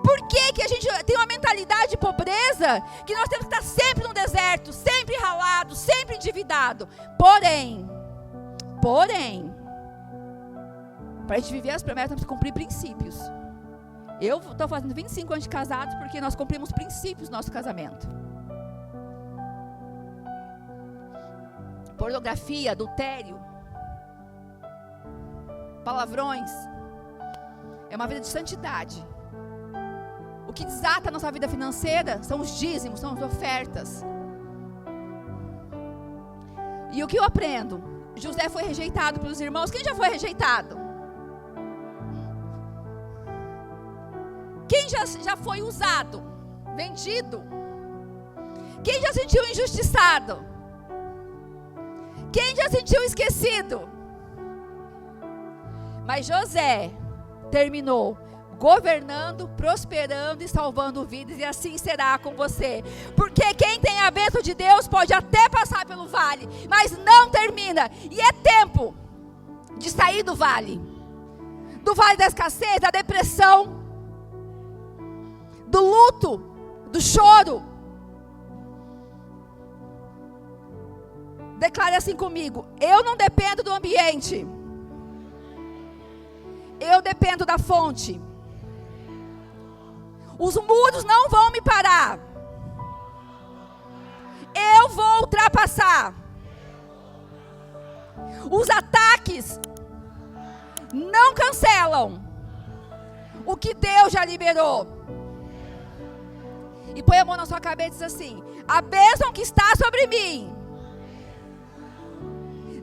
Por que a gente tem uma mentalidade de pobreza? Que nós temos que estar sempre no deserto, sempre ralado, sempre endividado. Porém, para a gente viver as promessas, temos que cumprir princípios. Eu estou fazendo 25 anos de casado porque nós cumprimos princípios no nosso casamento. Pornografia, adultério, palavrões, é uma vida de santidade. O que desata a nossa vida financeira são os dízimos, são as ofertas. E o que eu aprendo? José foi rejeitado pelos irmãos. Quem já foi rejeitado? Quem já foi usado, vendido? Quem já sentiu injustiçado? Quem já sentiu esquecido? Mas José terminou governando, prosperando e salvando vidas, e assim será com você, porque quem tem a bênção de Deus pode até passar pelo vale, mas não termina, e é tempo de sair do vale da escassez, da depressão, do luto, do choro. Declare assim comigo: eu não dependo do ambiente, eu dependo da fonte. Os muros não vão me parar. Eu vou ultrapassar. Os ataques não cancelam o que Deus já liberou. E põe a mão na sua cabeça e diz assim: a bênção que está sobre mim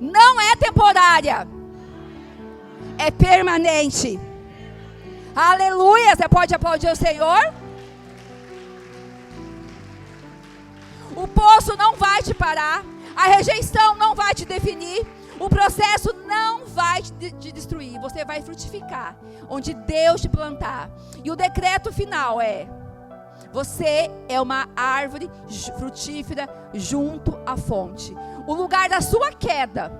não é temporária, é permanente. Aleluia, você pode aplaudir o Senhor? O poço não vai te parar, a rejeição não vai te definir, o processo não vai te destruir, você vai frutificar onde Deus te plantar. E o decreto final é: você é uma árvore frutífera junto à fonte. O lugar da sua queda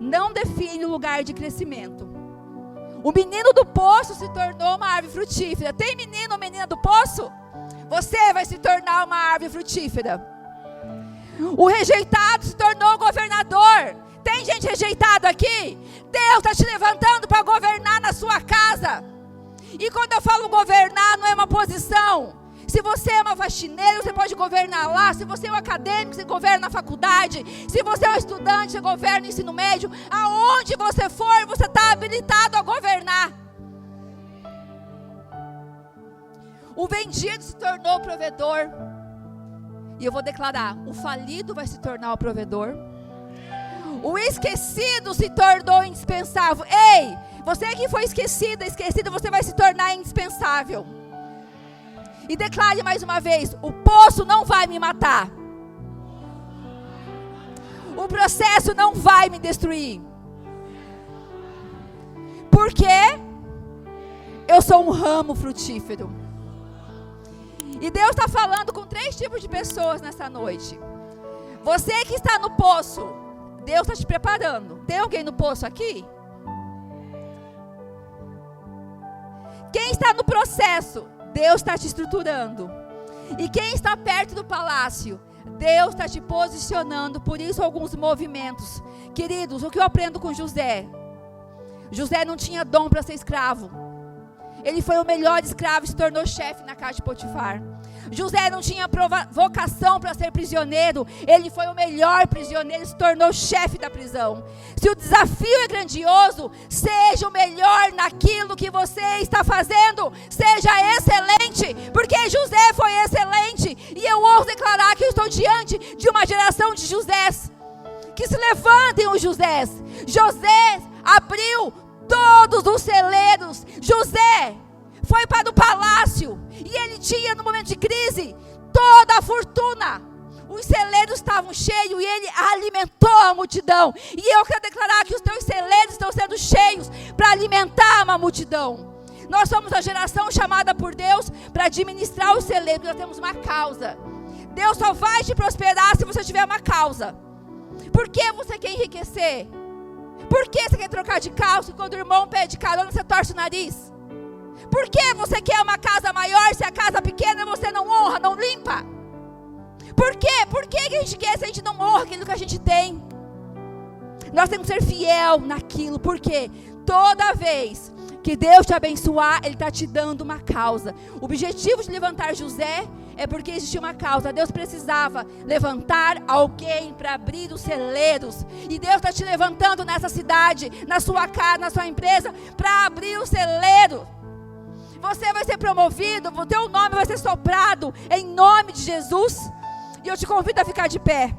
não define o lugar de crescimento. O menino do poço se tornou uma árvore frutífera. Tem menino ou menina do poço? Você vai se tornar uma árvore frutífera. O rejeitado se tornou governador. Tem gente rejeitada aqui? Deus está te levantando para governar na sua casa. E quando eu falo governar, não é uma posição. Se você é uma faxineira, você pode governar lá. Se você é um acadêmico, você governa na faculdade. Se você é um estudante, você governa no ensino médio. Aonde você for, você está habilitado a governar. O vendido se tornou provedor. E eu vou declarar: o falido vai se tornar o provedor. O esquecido se tornou indispensável. Ei, você que foi esquecido, você vai se tornar indispensável. E declare mais uma vez: o poço não vai me matar. O processo não vai me destruir. Porque eu sou um ramo frutífero. E Deus está falando com 3 tipos de pessoas nessa noite. Você que está no poço, Deus está te preparando. Tem alguém no poço aqui? Quem está no processo, Deus está te estruturando. E quem está perto do palácio, Deus está te posicionando. Por isso alguns movimentos. Queridos, o que eu aprendo com José? José não tinha dom para ser escravo. Ele foi o melhor escravo e se tornou chefe na casa de Potifar. José não tinha vocação para ser prisioneiro. Ele foi o melhor prisioneiro e se tornou chefe da prisão. Se o desafio é grandioso, seja o melhor naquilo que você está fazendo. Seja excelente, porque José foi excelente. E eu ouso declarar que eu estou diante de uma geração de Josés. Que se levantem os Josés. José abriu todos os celeiros. José foi para o palácio e ele tinha, no momento de crise, toda a fortuna. Os celeiros estavam cheios e ele alimentou a multidão. E eu quero declarar que os teus celeiros estão sendo cheios para alimentar uma multidão. Nós somos a geração chamada por Deus para administrar os celeiros. Nós temos uma causa. Deus só vai te prosperar se você tiver uma causa. Por que você quer enriquecer? Por que você quer trocar de calça e quando o irmão pede carona você torce o nariz? Por que você quer uma casa maior se a casa pequena você não honra, não limpa? Por quê? Por que a gente quer se a gente não honra aquilo que a gente tem? Nós temos que ser fiel naquilo. Por quê? Toda vez que Deus te abençoar, Ele está te dando uma causa. O objetivo de levantar José é porque existia uma causa. Deus precisava levantar alguém para abrir os celeiros. E Deus está te levantando nessa cidade, na sua casa, na sua empresa, para abrir o celeiro. Você vai ser promovido, o teu nome vai ser soprado em nome de Jesus. E eu te convido a ficar de pé.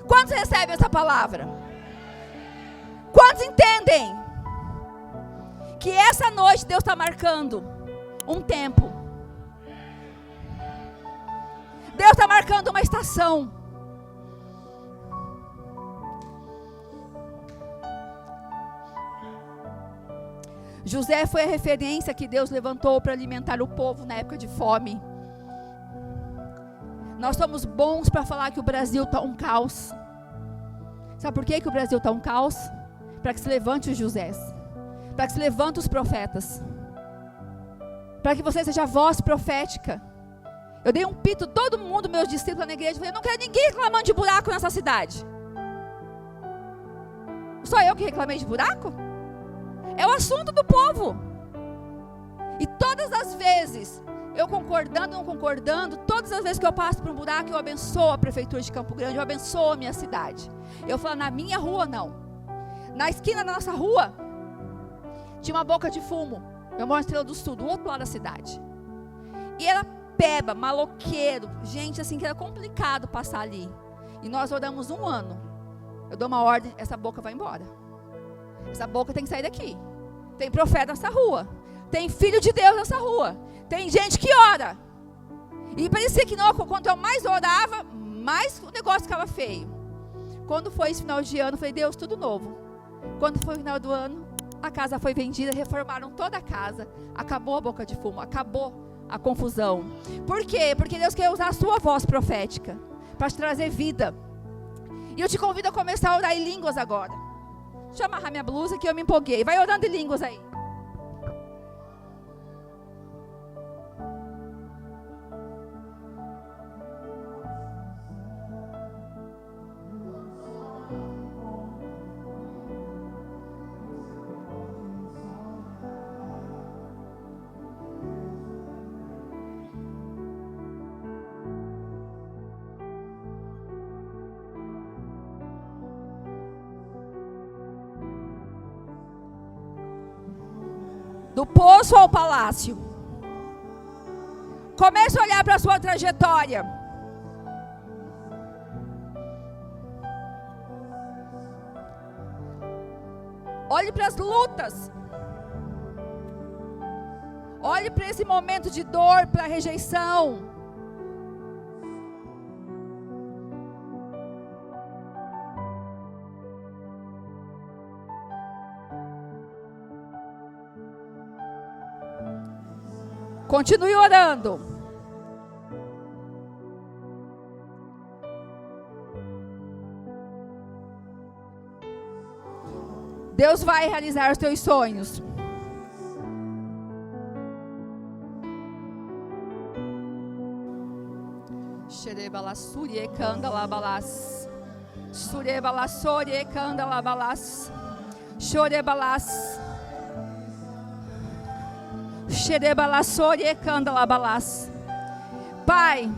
Quantos recebem essa palavra? Quantos entendem que essa noite Deus está marcando um tempo? Deus está marcando uma estação. José foi a referência que Deus levantou para alimentar o povo na época de fome. Nós somos bons para falar que o Brasil está um caos. Sabe por que o Brasil está um caos? Para que se levante os Josés, para que se levante os profetas, para que você seja a voz profética. Eu dei um pito, todo mundo, meus discípulos na igreja, eu falei, eu não quero ninguém reclamando de buraco nessa cidade. Só eu que reclamei de buraco? É o assunto do povo. E todas as vezes, eu concordando ou não concordando, todas as vezes que eu passo por um buraco, eu abençoo a prefeitura de Campo Grande, eu abençoo a minha cidade. Eu falo, na minha rua não. Na esquina da nossa rua, tinha uma boca de fumo. Eu moro na Estrela do Sul, do outro lado da cidade. E era peba, maloqueiro, gente assim que era complicado passar ali. E nós oramos 1 ano. Eu dou uma ordem, essa boca vai embora. Essa boca tem que sair daqui. Tem profeta nessa rua. Tem filho de Deus nessa rua. Tem gente que ora. E parecia que não, quanto eu mais orava, mais o negócio ficava feio. Quando foi esse final de ano, eu falei, Deus, tudo novo. Quando foi o final do ano, a casa foi vendida, reformaram toda a casa. Acabou a boca de fumo, acabou a confusão. Por quê? Porque Deus quer usar a sua voz profética para te trazer vida. E eu te convido a começar a orar em línguas agora. Deixa eu amarrar minha blusa que eu me empolguei. Vai orando em línguas aí. Do poço ao palácio. Comece a olhar para a sua trajetória. Olhe para as lutas. Olhe para esse momento de dor, para a rejeição. Continue orando. Deus vai realizar os teus sonhos. Xerebalassuri candalabalas. Surebalassori candalabalas. Chorebalas. Pai,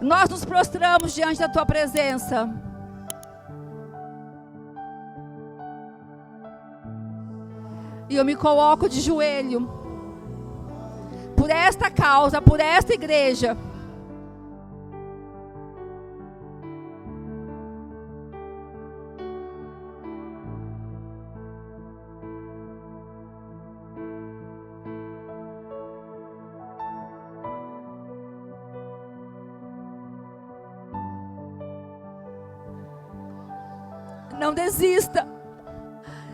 nós nos prostramos diante da Tua presença. E eu me coloco de joelho por esta causa, por esta igreja. Não desista.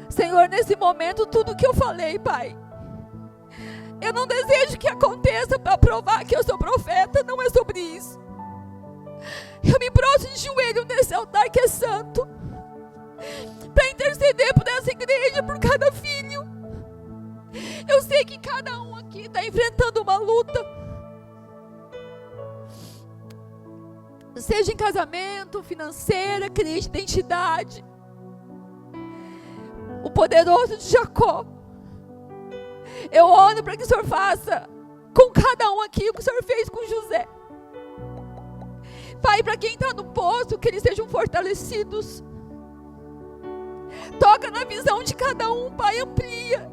Senhor, nesse momento, tudo que eu falei, Pai, eu não desejo que aconteça para provar que eu sou profeta. Não é sobre isso. Eu me prostro de joelho nesse altar que é santo, para interceder por essa igreja, por cada filho. Eu sei que cada um aqui está enfrentando uma luta, seja em casamento, financeira, crise de identidade. O poderoso de Jacó, eu oro para que o Senhor faça com cada um aqui o que o Senhor fez com José. Pai, para quem está no poço, que eles sejam fortalecidos. Toca na visão de cada um, Pai, amplia.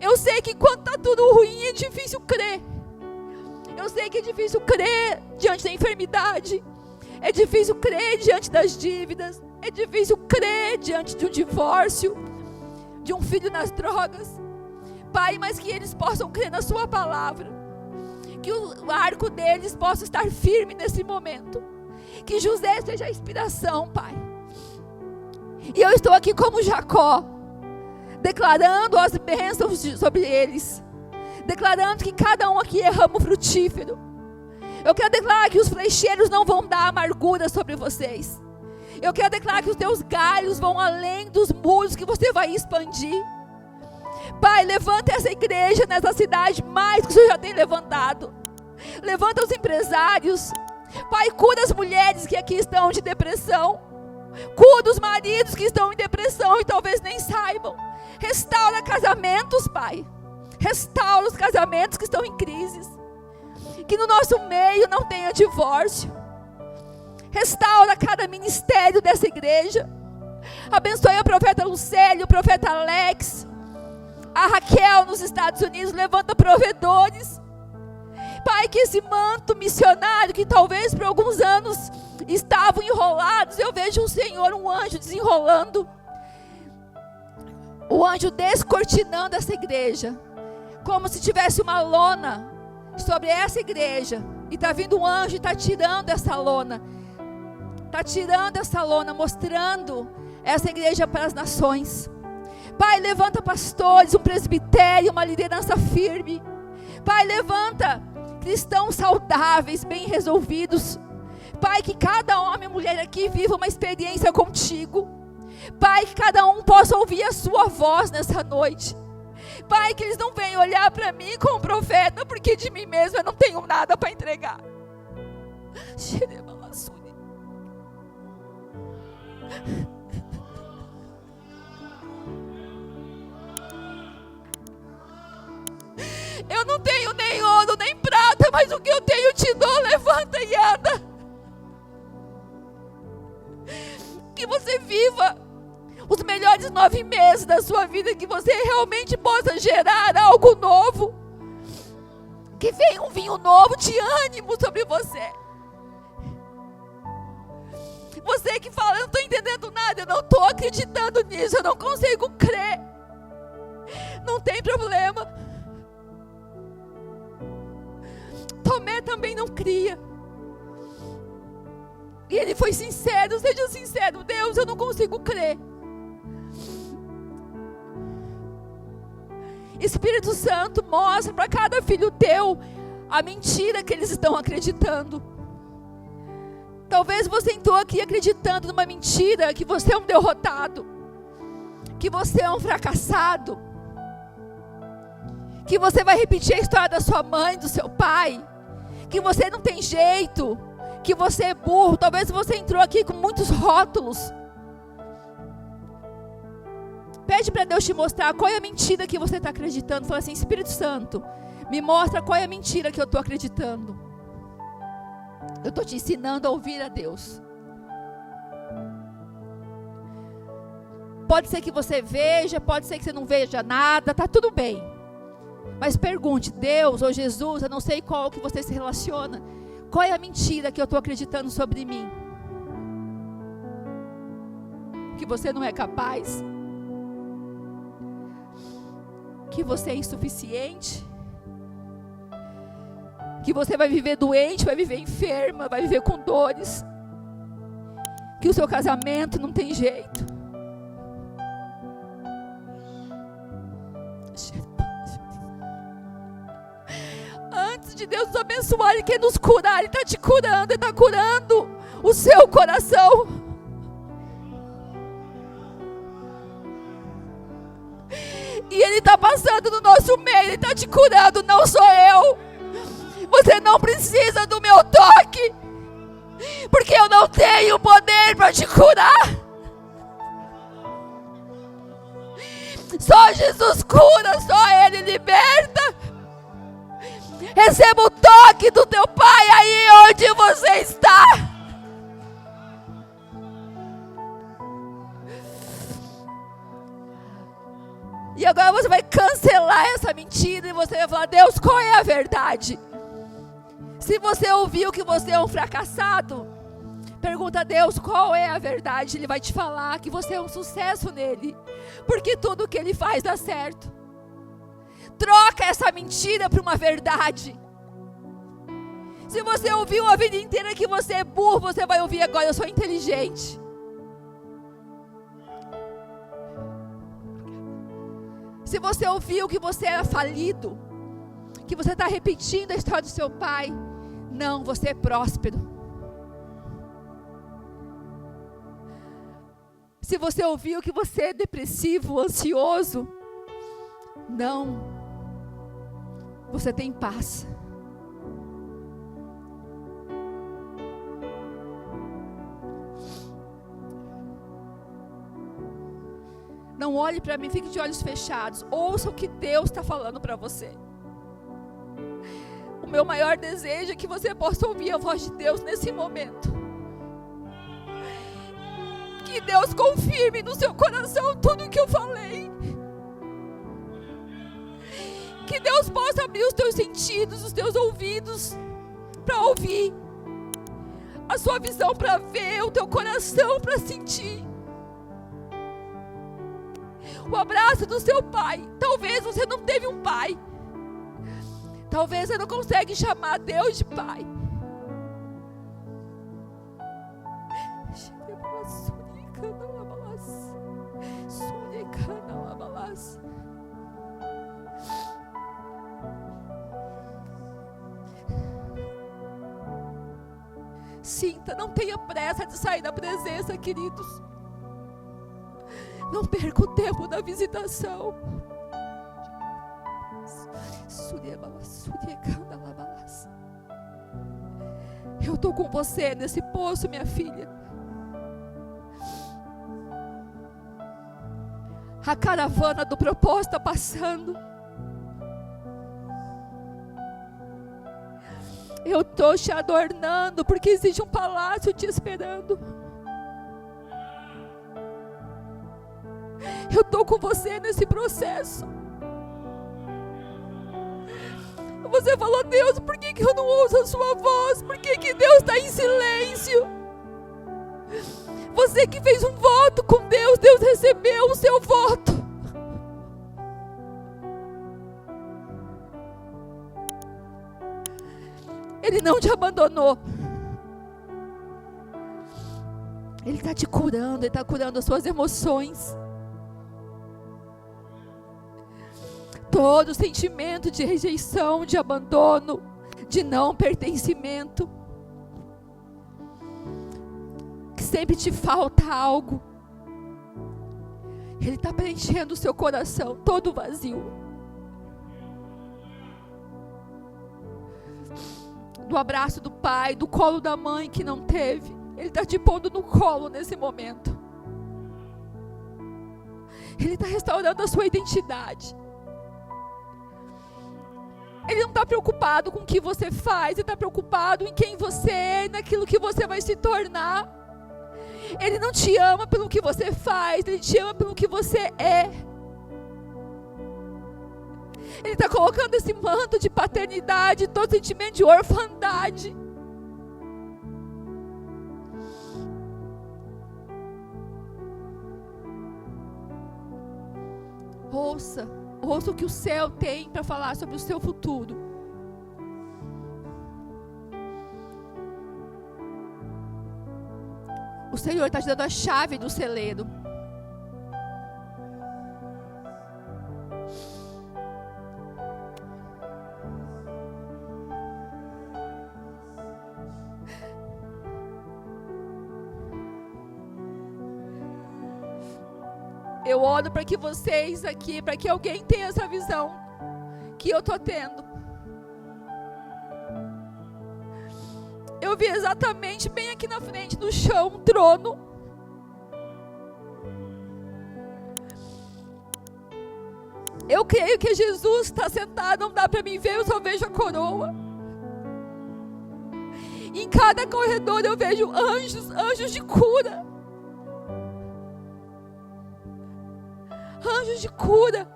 Eu sei que quando está tudo ruim é difícil crer. Eu sei que é difícil crer diante da enfermidade. É difícil crer diante das dívidas. É difícil crer diante de um divórcio, de um filho nas drogas. Pai, mas que eles possam crer na sua palavra. Que o arco deles possa estar firme nesse momento. Que José seja a inspiração, Pai. E eu estou aqui como Jacó, declarando as bênçãos sobre eles. Declarando que cada um aqui é ramo frutífero. Eu quero declarar que os flecheiros não vão dar amargura sobre vocês. Eu quero declarar que os teus galhos vão além dos muros que você vai expandir. Pai, levanta essa igreja nessa cidade mais que o Senhor já tem levantado. Levanta os empresários. Pai, cura as mulheres que aqui estão de depressão. Cura os maridos que estão em depressão e talvez nem saibam. Restaura casamentos, Pai. Restaura os casamentos que estão em crises. Que no nosso meio não tenha divórcio. Restaura cada ministério dessa igreja. Abençoe a profeta Lucélio, o profeta Alex, a Raquel nos Estados Unidos. Levanta provedores. Pai, que esse manto missionário, que talvez por alguns anos estavam enrolados, eu vejo um Senhor, um anjo desenrolando. O anjo descortinando essa igreja. Como se tivesse uma lona sobre essa igreja. E está vindo um anjo e está tirando essa lona. Está tirando essa lona, mostrando essa igreja para as nações. Pai, levanta pastores, um presbitério, uma liderança firme. Pai, levanta cristãos saudáveis, bem resolvidos. Pai, que cada homem e mulher aqui viva uma experiência contigo. Pai, que cada um possa ouvir a sua voz nessa noite. Pai, que eles não venham olhar para mim como profeta, porque de mim mesmo eu não tenho nada para entregar. Eu não tenho nem ouro, nem prata, mas o que eu tenho te dou, levanta e anda. Que você viva os melhores 9 meses da sua vida, que você realmente possa gerar algo novo. Que venha um vinho novo de ânimo sobre você. Você que fala, eu não estou entendendo nada, eu não estou acreditando nisso, eu não consigo crer. Não tem problema. Tomé também não cria. E ele foi sincero, seja sincero. Deus, eu não consigo crer. Espírito Santo, mostra para cada filho teu a mentira que eles estão acreditando. Talvez você entrou aqui acreditando numa mentira, que você é um derrotado, que você é um fracassado, que você vai repetir a história da sua mãe, do seu pai, que você não tem jeito, que você é burro. Talvez você entrou aqui com muitos rótulos. Pede para Deus te mostrar qual é a mentira que você está acreditando. Fala assim: Espírito Santo, me mostra qual é a mentira que eu estou acreditando. Eu estou te ensinando a ouvir a Deus. Pode ser que você veja, pode ser que você não veja nada, está tudo bem. Mas pergunte: Deus ou Jesus, eu não sei qual que você se relaciona, qual é a mentira que eu estou acreditando sobre mim? Que você não é capaz, que você é insuficiente, que você vai viver doente, vai viver enferma, vai viver com dores, que o seu casamento não tem jeito, Antes de Deus nos abençoar, Ele quer nos curar. Ele está te curando, Ele está curando o seu coração. E Ele está passando no nosso meio, Ele está te curando, não sou eu. Você não precisa do meu toque, porque eu não tenho poder para te curar. Só Jesus cura, só Ele liberta. Receba o toque do teu Pai aí onde você está. E agora você vai cancelar essa mentira e você vai falar: Deus, qual é a verdade? Se você ouviu que você é um fracassado, pergunta a Deus qual é a verdade. Ele vai te falar que você é um sucesso nele, porque tudo que Ele faz dá certo. Troca essa mentira por uma verdade. Se você ouviu a vida inteira que você é burro, você vai ouvir agora: eu sou inteligente. Se você ouviu que você era falido, que você está repetindo a história do seu pai, não, você é próspero. Se você ouviu que você é depressivo, ansioso, não, você tem paz. Não olhe para mim, fique de olhos fechados. Ouça o que Deus está falando para você. O meu maior desejo é que você possa ouvir a voz de Deus nesse momento. Que Deus confirme no seu coração tudo o que eu falei. Que Deus possa abrir os teus sentidos, os teus ouvidos para ouvir. A sua visão para ver, o teu coração para sentir. O abraço do seu pai. Talvez você não teve um pai. Talvez você não consegue chamar Deus de pai. Sinta, não tenha pressa de sair da presença, queridos. Não perca o tempo da visitação. Eu estou com você nesse poço, minha filha. A caravana do propósito está passando. Eu estou te adornando, porque existe um palácio te esperando. Eu estou com você nesse processo. Você falou: Deus, por que eu não ouço a sua voz? Por que Deus está em silêncio? Você que fez um voto com Deus, Deus recebeu o seu voto. Ele não te abandonou. Ele está te curando, Ele está curando as suas emoções. Todo sentimento de rejeição, de abandono, de não pertencimento, que sempre te falta algo, Ele está preenchendo o seu coração todo vazio. Do abraço do pai, do colo da mãe que não teve, Ele está te pondo no colo nesse momento. Ele está restaurando a sua identidade. Ele não está preocupado com o que você faz, Ele está preocupado em quem você é e naquilo que você vai se tornar. Ele não te ama pelo que você faz, Ele te ama pelo que você é. Ele está colocando esse manto de paternidade, todo sentimento de orfandade. Ouça o que o céu tem para falar sobre o seu futuro. O Senhor está te dando a chave do celeiro. Eu oro para que vocês aqui, para que alguém tenha essa visão que eu estou tendo. Eu vi exatamente bem aqui na frente do chão um trono. Eu creio que Jesus está sentado, não dá para mim ver, eu só vejo a coroa. Em cada corredor eu vejo anjos, anjos de cura. Anjos de cura.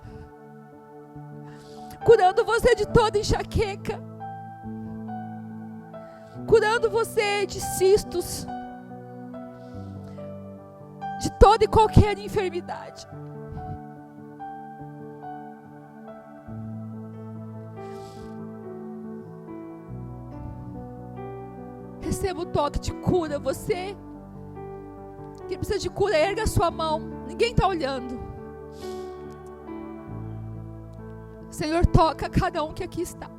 Curando você de toda enxaqueca. Curando você de cistos. De toda e qualquer enfermidade. Receba o toque de cura. Você que precisa de cura, erga a sua mão. Ninguém está olhando. Senhor, toca cada um que aqui está.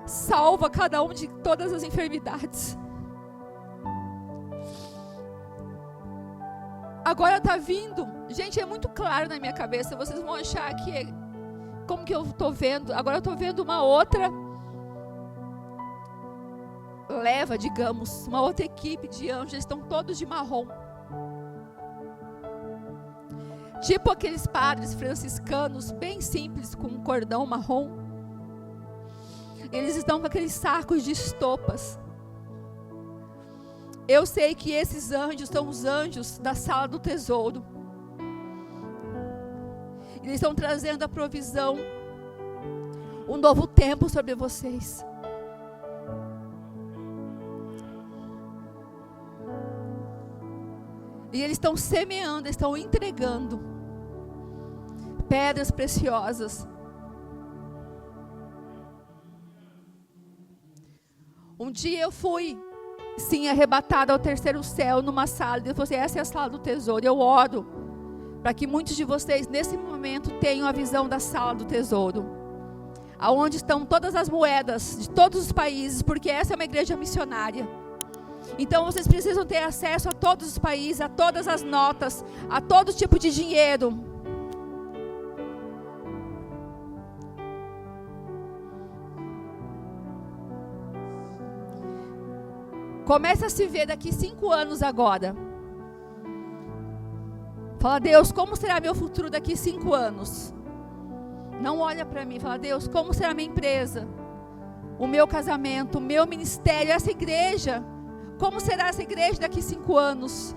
Salva cada um de todas as enfermidades. Agora está vindo. Gente, é muito claro na minha cabeça. Vocês vão achar que é como que eu estou vendo. Agora eu estou vendo uma outra leva, digamos, uma outra equipe de anjos. Eles estão todos de marrom. Tipo aqueles padres franciscanos, bem simples, com um cordão marrom. Eles estão com aqueles sacos de estopas. Eu sei que esses anjos são os anjos da sala do tesouro. Eles estão trazendo a provisão, um novo tempo sobre vocês. E eles estão semeando, estão entregando pedras preciosas. Um dia eu fui, sim, arrebatada ao terceiro céu numa sala. Deus falou assim, essa é a sala do tesouro. Eu oro para que muitos de vocês nesse momento tenham a visão da sala do tesouro, aonde estão todas as moedas de todos os países, porque essa é uma igreja missionária. Então vocês precisam ter acesso a todos os países, a todas as notas, a todo tipo de dinheiro. Começa a se ver daqui 5 anos agora. Fala, Deus, como será meu futuro daqui 5 anos? Não olha para mim, fala, Deus, como será minha empresa? O meu casamento, o meu ministério, essa igreja. Como será essa igreja daqui 5 anos?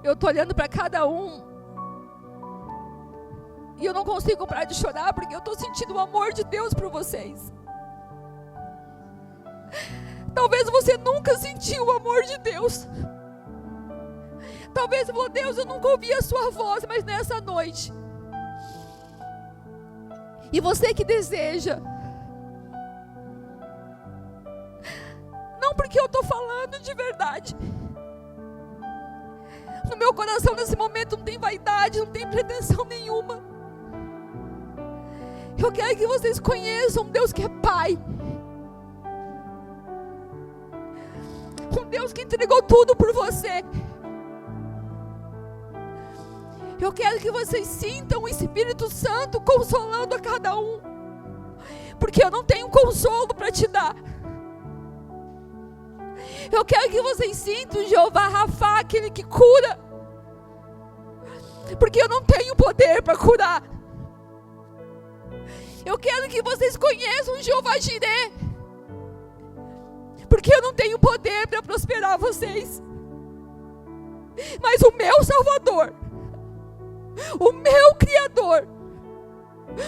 Eu estou olhando para cada um. E eu não consigo parar de chorar, porque eu estou sentindo o amor de Deus por vocês. Talvez você nunca sentiu o amor de Deus. Talvez você falou, Deus, eu nunca ouvi a sua voz, mas nessa noite. E você que deseja. Não porque eu estou falando de verdade. No meu coração nesse momento não tem vaidade, não tem pretensão nenhuma. Eu quero que vocês conheçam um Deus que é Pai. Um Deus que entregou tudo por você. Eu quero que vocês sintam o Espírito Santo consolando a cada um. Porque eu não tenho consolo para te dar. Eu quero que vocês sintam o Jeová Rafá, aquele que cura. Porque eu não tenho poder para curar. Eu quero que vocês conheçam o Jeová Jirê. Porque eu não tenho poder para prosperar vocês. Mas o meu Salvador, o meu Criador,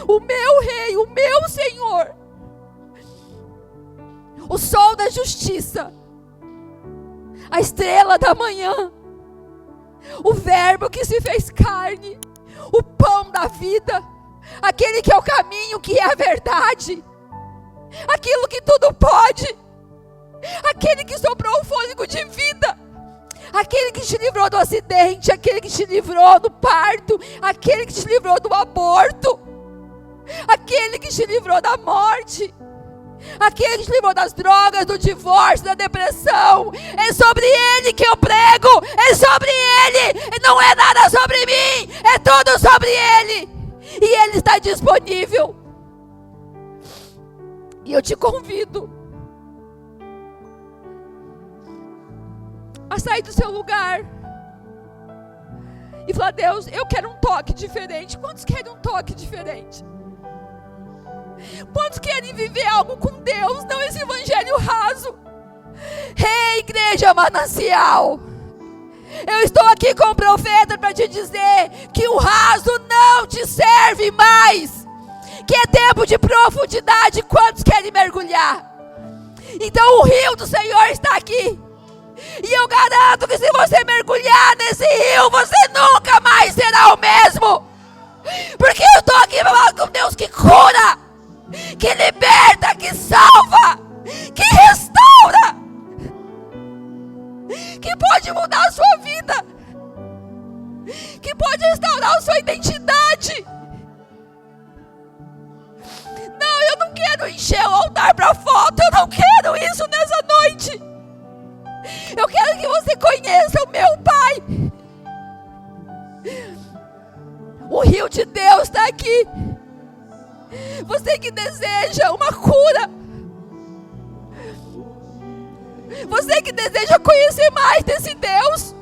o meu Rei, o meu Senhor, o sol da justiça, a estrela da manhã, o verbo que se fez carne, o pão da vida, aquele que é o caminho, que é a verdade, aquilo que tudo pode, aquele que soprou o fôlego de vida, aquele que te livrou do acidente, aquele que te livrou do parto, aquele que te livrou do aborto, aquele que te livrou da morte, aquele que te livrou das drogas, do divórcio, da depressão. É sobre Ele que eu prego, é sobre Ele, não é nada sobre mim, é tudo sobre Ele, e Ele está disponível. E eu te convido a sair do seu lugar e falar: Deus, eu quero um toque diferente. Quantos querem um toque diferente? Quantos querem viver algo com Deus, não esse evangelho raso? Ei, igreja Manancial, eu estou aqui com o profeta para te dizer que o raso não te serve mais, que é tempo de profundidade. Quantos querem mergulhar? Então o rio do Senhor está aqui, e eu garanto que se você mergulhar nesse rio, você nunca mais será o mesmo, porque eu estou aqui para falar com Deus que cura, que liberta, que salva, que restaura, que pode mudar a sua vida, que pode restaurar a sua identidade. Não, eu não quero encher o altar para foto, eu não quero isso nessa noite. Eu quero que você conheça o meu Pai. O rio de Deus está aqui. Você que deseja uma cura, você que deseja conhecer mais desse Deus,